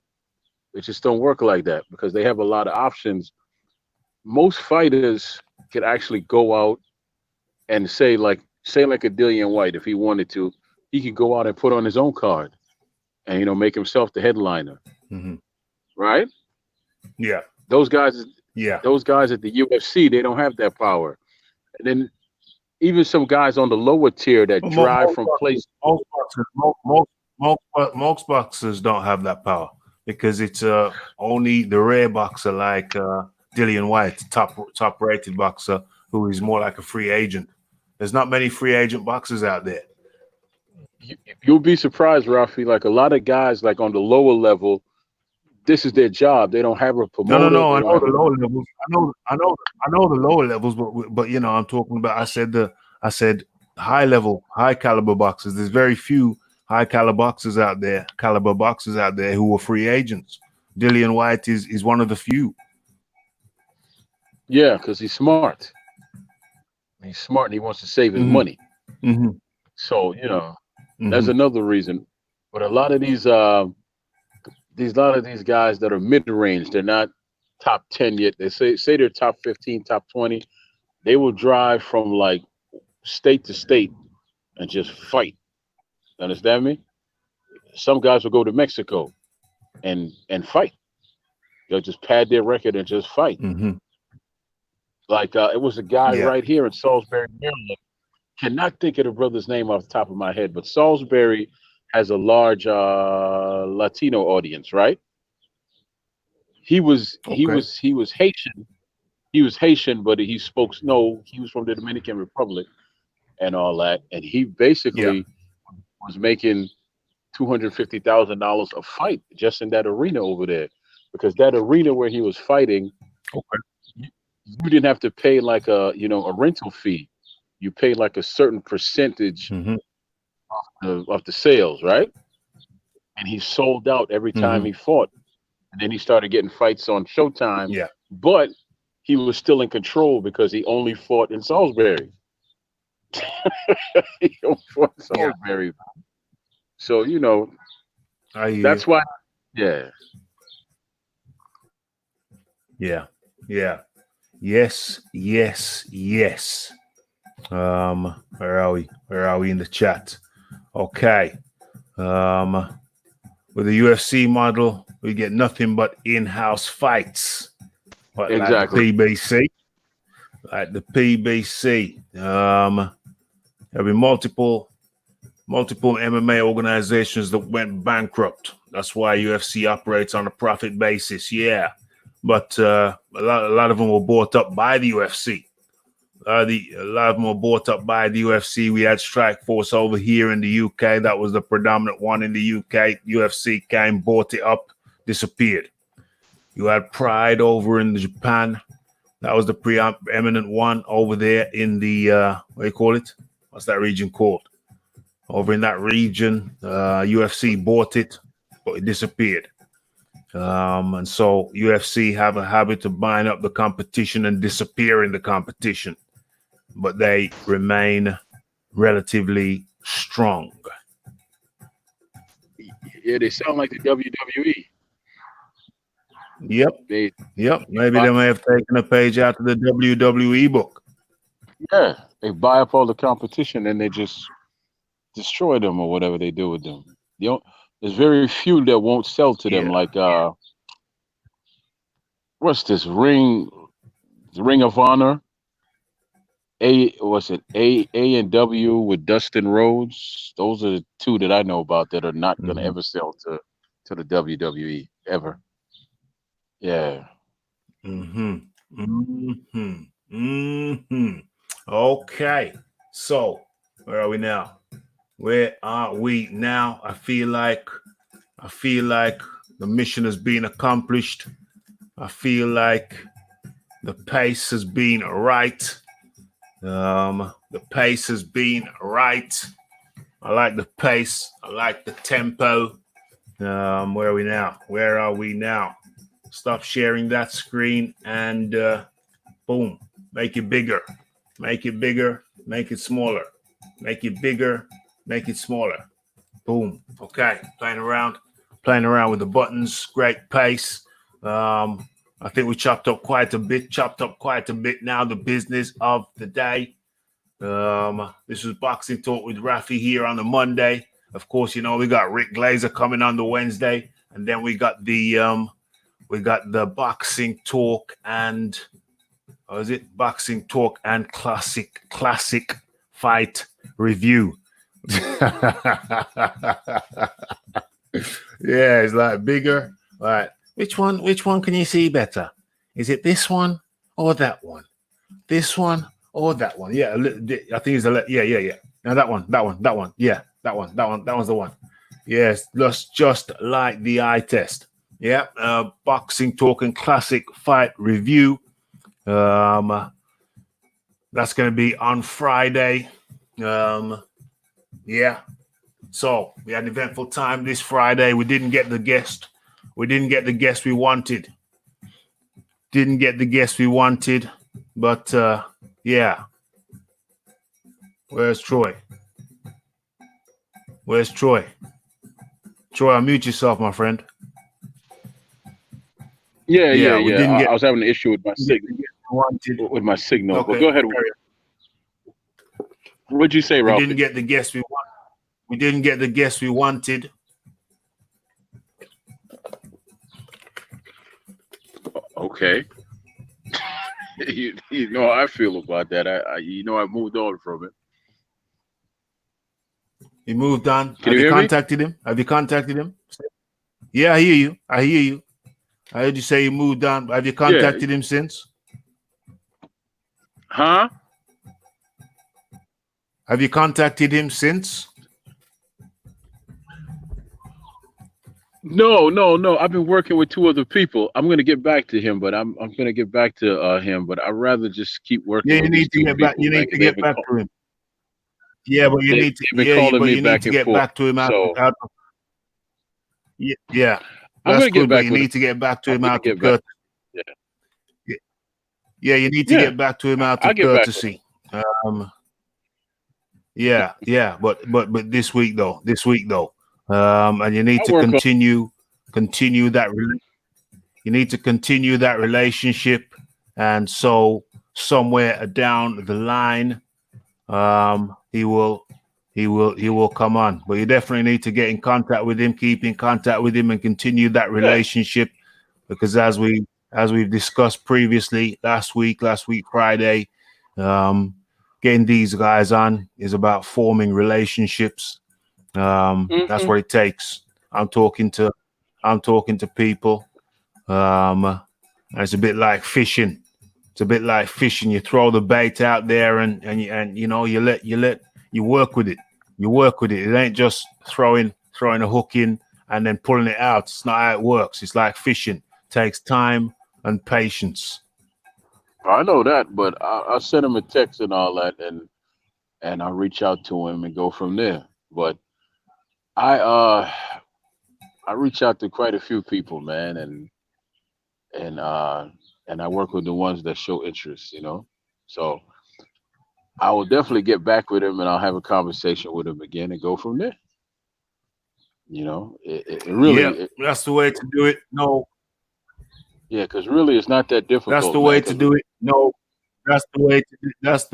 It just don't work like that because they have a lot of options. Most fighters could actually go out and say like a Dillian White, if he wanted to, he could go out and put on his own card and make himself the headliner. Right? Yeah. Those guys at the UFC, they don't have that power. And then even some guys on the lower tier that drive from place. Most boxers don't have that power because it's only the rare boxer like Dillian White, top rated boxer, who is more like a free agent. There's not many free agent boxers out there. You'll be surprised, Raphie. Like a lot of guys, like on the lower level, this is their job. They don't have a promoter. No. I know the lower levels. I know the lower levels, but I'm talking about. I said high level, high caliber boxers. There's very few high caliber boxers out there who are free agents. Dillian White is one of the few. Yeah, because he's smart. He's smart and he wants to save his money. So that's another reason. But a lot of these guys that are mid-range, they're not top 10 yet. They say they're top 15, top 20. They will drive from like state to state and just fight. Understand me? some guys will go to Mexico and fight. They'll just pad their record and just fight. Mm-hmm. Like it was a guy Yeah. right here in Salisbury, Maryland. Cannot think of the brother's name off the top of my head, but Salisbury has a large Latino audience, right? He was Haitian. He was Haitian, but he spoke he was from the Dominican Republic and all that. And he basically was making $250,000 a fight just in that arena over there. Because that arena where he was fighting, you didn't have to pay like a rental fee. You pay like a certain percentage of the sales, right? And he sold out every time he fought. And then he started getting fights on Showtime. Yeah. But he was still in control because he only fought in Salisbury. He only fought in Salisbury. So, that's why. Yeah. Yeah. Yeah. Yes. Yes. Yes. Where are we? Where are we in the chat? Okay. With the UFC model, we get nothing but in-house fights. What, exactly. Like the PBC. Like the PBC. There'll be multiple MMA organizations that went bankrupt. That's why UFC operates on a profit basis. Yeah. But a lot of them were bought up by the UFC. A lot of them were bought up by the UFC. We had Strikeforce over here in the UK. That was the predominant one in the UK. UFC came, bought it up, disappeared. You had Pride over in Japan. That was the preeminent one over there in the, what do you call it? What's that region called? Over in that region, UFC bought it, but it disappeared. And so UFC have a habit of buying up the competition and disappearing the competition, but they remain relatively strong. Yeah, they sound like the WWE. Yep. Maybe they may have taken a page out of the WWE book. Yeah, they buy up all the competition and they just destroy them or whatever they do with them. There's very few that won't sell to them. Like what's this Ring of Honor? A and W with Dustin Rhodes. Those are the two that I know about that are not going to ever sell to the WWE ever. Yeah. Okay. So where are we now? Where are we now? I feel like the mission has been accomplished. I feel like the pace has been right. The pace has been right. I like the pace. I like the tempo. Where are we now? Where are we now? Stop sharing that screen and boom. Make it bigger. Make it bigger. Make it smaller. Make it bigger. Make it smaller. Boom. Okay. Playing around with the buttons. Great pace. I think we chopped up quite a bit now. The business of the day. This was Boxing Talk with Raphie here on the Monday. Of course, we got Rick Glazer coming on the Wednesday, and then we got the Boxing Talk and Boxing Talk and classic fight review. Yeah, it's like bigger. Right. Which one can you see better? Is it this one or that one? This one or that one? Yeah, I think it's yeah. Now that one. Yeah, that one's the one. Yes, just like the eye test. Yeah, Boxing Talk and classic fight review. That's going to be on Friday. Yeah. So we had an eventful time this Friday. We didn't get the guest. We wanted. But yeah. Where's Troy? Troy, unmute yourself, my friend. Yeah. I was having an issue with my signal. With my signal. Okay. Well, go ahead. What'd you say, Ralph? We didn't get the guest we wanted. Okay. You know how I feel about that. I moved on from it. You moved on. Can Have you you hear me? contacted him? Have you contacted him? Yeah, I hear you. I hear you. I heard you say you moved on. Have you Yeah. contacted him since? Huh? Have you contacted him since? No. I've been working with two other people. I'm gonna get back to him, but I'm gonna get back to him. But I'd rather just keep working Yeah, you with these need to two get back. people, You man, need to because get back to him. Yeah, but you need to. they've been Yeah, calling but me you need back to and get forth. back to him out. So Yeah, I'm that's gonna get good. But back you with him. need to get back to I'm him gonna out of get back. courtesy. Yeah. Yeah, you need to Yeah. get back to him out I'll of get back with him. courtesy. Yeah. But this week though, and you need I'll to work on. continue that. You need to continue that relationship, and so somewhere down the line, he will come on. But you definitely need to get in contact with him, keep in contact with him, and continue that relationship, because as we've discussed previously last week Friday, getting these guys on is about forming relationships. That's what it takes. I'm talking to people. And it's a bit like fishing. You throw the bait out there, and you work with it. It ain't just throwing a hook in and then pulling it out. It's not how it works. It's like fishing. It takes time and patience. I know that, but I'll send him a text and all that, and I'll reach out to him and go from there. But I reach out to quite a few people, man, and I work with the ones that show interest, So I will definitely get back with him, and I'll have a conversation with him again and go from there. It really, That's the way to do it. No, because really it's not that difficult. that's the way to do it. No, that's the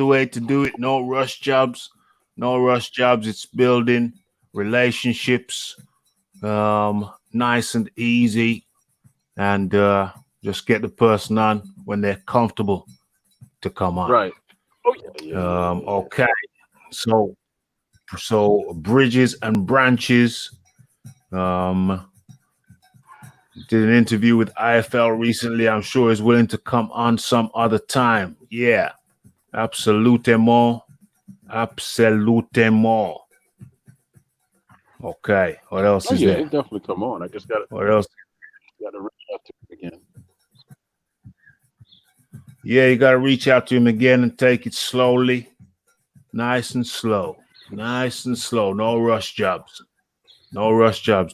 way to do it. No rush jobs. It's building relationships, nice and easy, and just get the person on when they're comfortable to come on. Right. Oh yeah. Okay. So bridges and branches. Did an interview with IFL recently. I'm sure he's willing to come on some other time. Yeah. Absolutement. Okay. What else is there? He'll definitely come on. I just got What else? to reach out to him again. Yeah, you got to reach out to him again and take it slowly. Nice and slow. No rush jobs.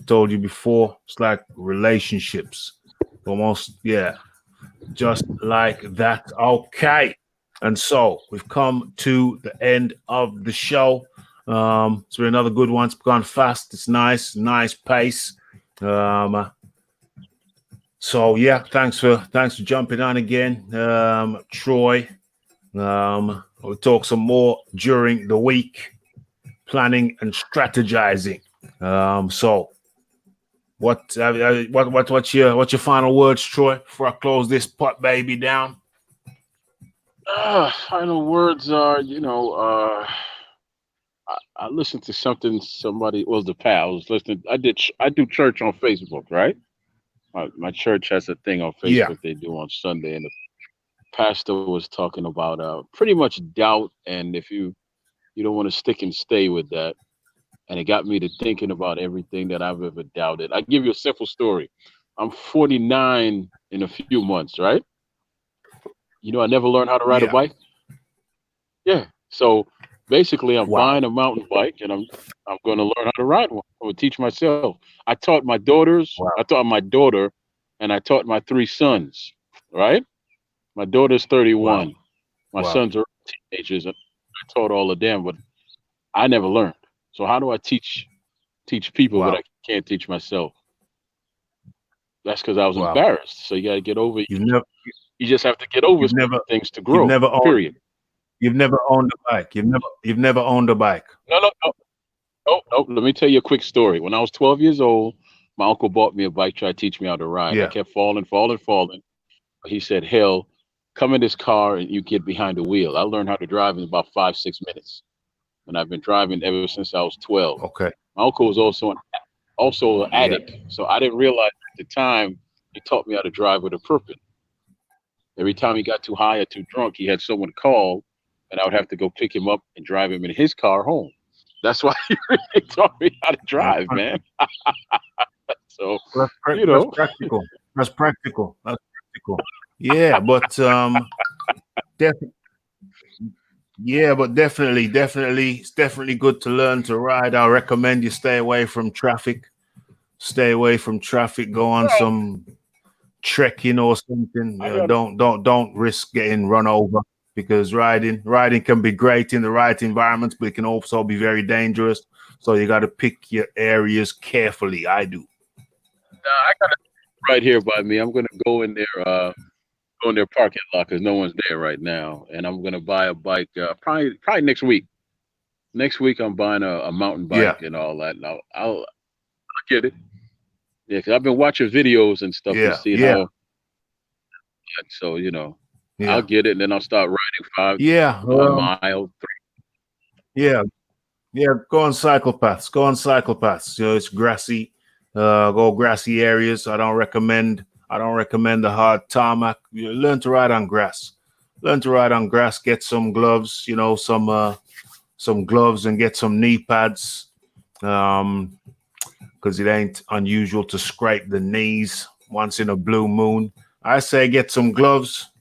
Told you before, it's like relationships. Almost, yeah. Just like that. Okay. And so we've come to the end of the show. It's been another good one. It's gone fast. It's nice pace. So yeah, thanks for jumping on again, Troy. We'll talk some more during the week, planning and strategizing. So what's your final words, Troy, before I close this pot baby down? Final words are, I listened to something somebody was the pal. I was listening. I do church on Facebook, right? My church has a thing on Facebook they do on Sunday, and the pastor was talking about pretty much doubt, and if you don't want to stick and stay with that, and it got me to thinking about everything that I've ever doubted. I'll give you a simple story. I'm 49 in a few months, right? I never learned how to ride a bike. Yeah, so basically, I'm buying a mountain bike, and I'm going to learn how to ride one. I'm going to teach myself. I taught my daughters. I taught my daughter, and I taught my 3 sons. Right? My daughter's 31. My sons are teenagers. I taught all of them, but I never learned. So how do I teach people, but I can't teach myself? That's because I was embarrassed. So you got to get over it. You just have to get over things to grow. Period. You've never owned a bike. You've never owned a bike. No. Let me tell you a quick story. When I was 12 years old, my uncle bought me a bike, tried to teach me how to ride. I kept falling. He said, hell, come in this car and you get behind the wheel. I learned how to drive in about 5-6 minutes. And I've been driving ever since I was 12. Okay. My uncle was also an Yeah. addict. So I didn't realize at the time he taught me how to drive with a purpose. Every time he got too high or too drunk, he had someone call, and I would have to go pick him up and drive him in his car home. That's why he really taught me how to drive, man. So That's you know, that's practical. That's practical. That's practical. Yeah, but definitely. Yeah, but definitely, it's definitely good to learn to ride. I recommend you stay away from traffic. Stay away from traffic. Go on some trekking or something. I got Don't risk getting run over, because riding can be great in the right environments, but it can also be very dangerous. So you got to pick your areas carefully. I do. I got it right here by me. I'm gonna go in their parking lot because no one's there right now, and I'm gonna buy a bike probably next week. Next week I'm buying a mountain Yeah. bike and all that. And I'll get it. Yeah, because I've been watching videos and stuff Yeah, and seeing yeah. how. So Yeah. I'll get it and then I'll start riding Yeah. 1 mile. Yeah. Yeah. Go on cycle paths. You know, it's grassy. Go grassy areas. I don't recommend the hard tarmac. You learn to ride on grass. Get some gloves, you know, some gloves, and get some knee pads. Because it ain't unusual to scrape the knees once in a blue moon. I say get some gloves,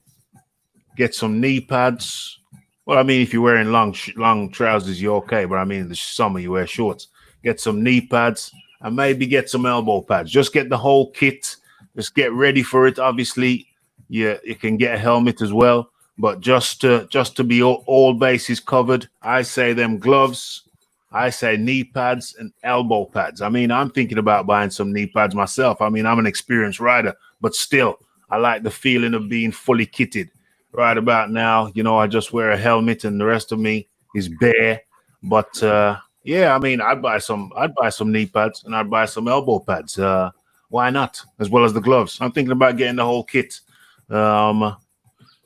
get some knee pads. Well, I mean, if you're wearing long trousers, you're okay. But I mean, in the summer, you wear shorts. Get some knee pads and maybe get some elbow pads. Just get the whole kit. Just get ready for it. Obviously, yeah, you can get a helmet as well. But just to be all bases covered, I say them gloves. I say knee pads and elbow pads. I mean, I'm thinking about buying some knee pads myself. I mean, I'm an experienced rider, but still, I like the feeling of being fully kitted. Right about now, you know, I just wear a helmet and the rest of me is bare. But yeah, I mean, I'd buy some knee pads and I'd buy some elbow pads. Why not? As well as the gloves. I'm thinking about getting the whole kit.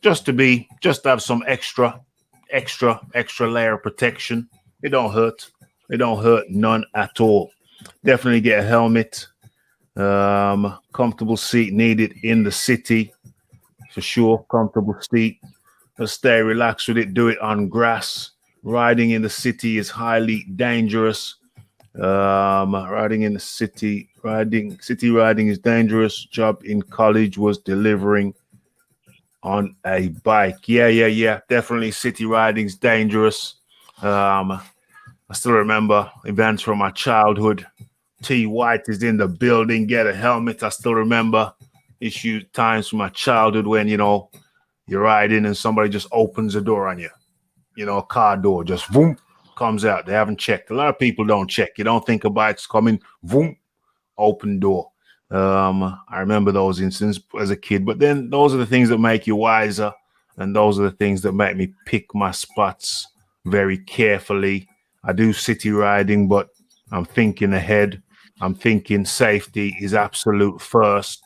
Just to have some extra layer of protection. It don't hurt. It don't hurt none at all. Definitely get a helmet. Comfortable seat needed in the city for sure. Comfortable seat. Just stay relaxed with it. Do it on grass. Riding in the city is highly dangerous. Riding in the city riding is dangerous. Job in college was delivering on a bike. Yeah. Definitely city riding is dangerous. I still remember events from my childhood. T. White is in the building. Get a helmet. I still remember times from my childhood when, you know, you're riding and somebody just opens the door on you. You know, a car door just boom comes out. They haven't checked. A lot of people don't check. You don't think a bike's coming. Boom, open door. I remember those incidents as a kid. But then those are the things that make you wiser, and those are the things that make me pick my spots very carefully. I do city riding, but I'm thinking ahead. I'm thinking safety is absolute first.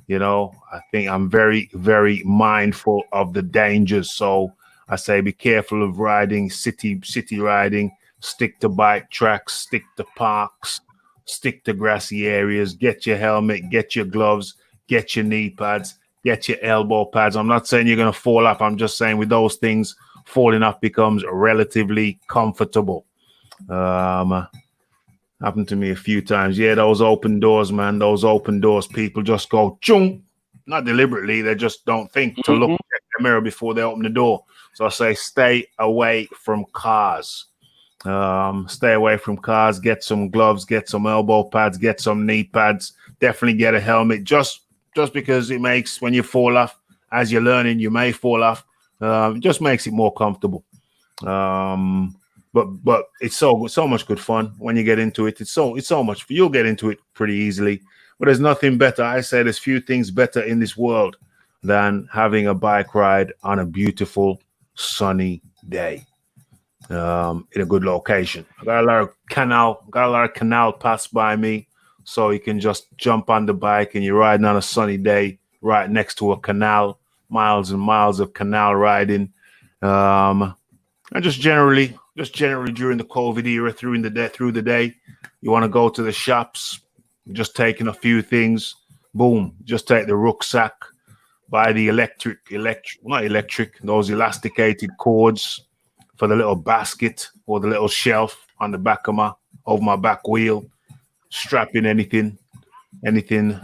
You know, I think I'm very, very mindful of the dangers. So I say be careful of riding, city riding. Stick to bike tracks, stick to parks, stick to grassy areas. Get your helmet, get your gloves, get your knee pads, get your elbow pads. I'm not saying you're going to fall off. I'm just saying with those things, falling off becomes relatively comfortable. Happened to me a few times. Yeah, those open doors, man. Those open doors, people just go chung. Not deliberately, they just don't think to look at the mirror before they open the door. So I say stay away from cars. Stay away from cars. Get some gloves, get some elbow pads, get some knee pads. Definitely get a helmet. Just because it makes, when you fall off, as you're learning, you may fall off. It just makes it more comfortable. But it's so much good fun when you get into it. It's so much. You'll get into it pretty easily. But there's nothing better. I say there's few things better in this world than having a bike ride on a beautiful sunny day in a good location. I got a lot of canal pass by me, so you can just jump on the bike and you're riding on a sunny day right next to a canal. miles and miles of canal riding, and just generally during the COVID era, through the day, you want to go to the shops, just taking a few things, boom, just take the rucksack, buy the those elasticated cords for the little basket or the little shelf on the back of over my back wheel, strap in anything a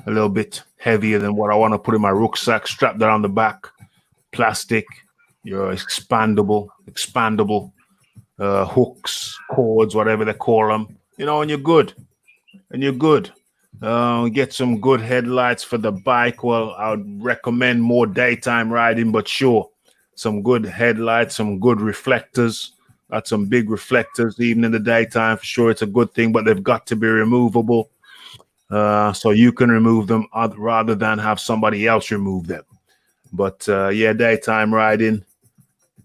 little bit heavier than what I want to put in my rucksack, strap that on the back, plastic, your expandable hooks, cords, whatever they call them, and you're good. Get some good headlights for the bike. Well, I would recommend more daytime riding, but sure, some good headlights, some good reflectors. Got some big reflectors even in the daytime. For sure, it's a good thing, but they've got to be removable, so you can remove them rather than have somebody else remove them. But yeah, daytime riding,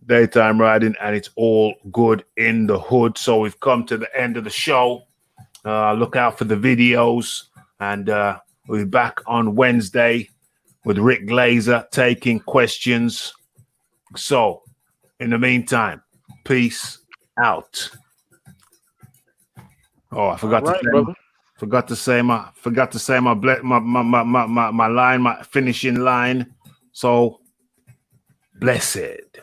and it's all good in the hood. So we've come to the end of the show. Look out for the videos, and we'll be back on Wednesday with Rick Glazer taking questions. So in the meantime, peace out. Oh, I forgot to say my line, my finishing line. So blessed.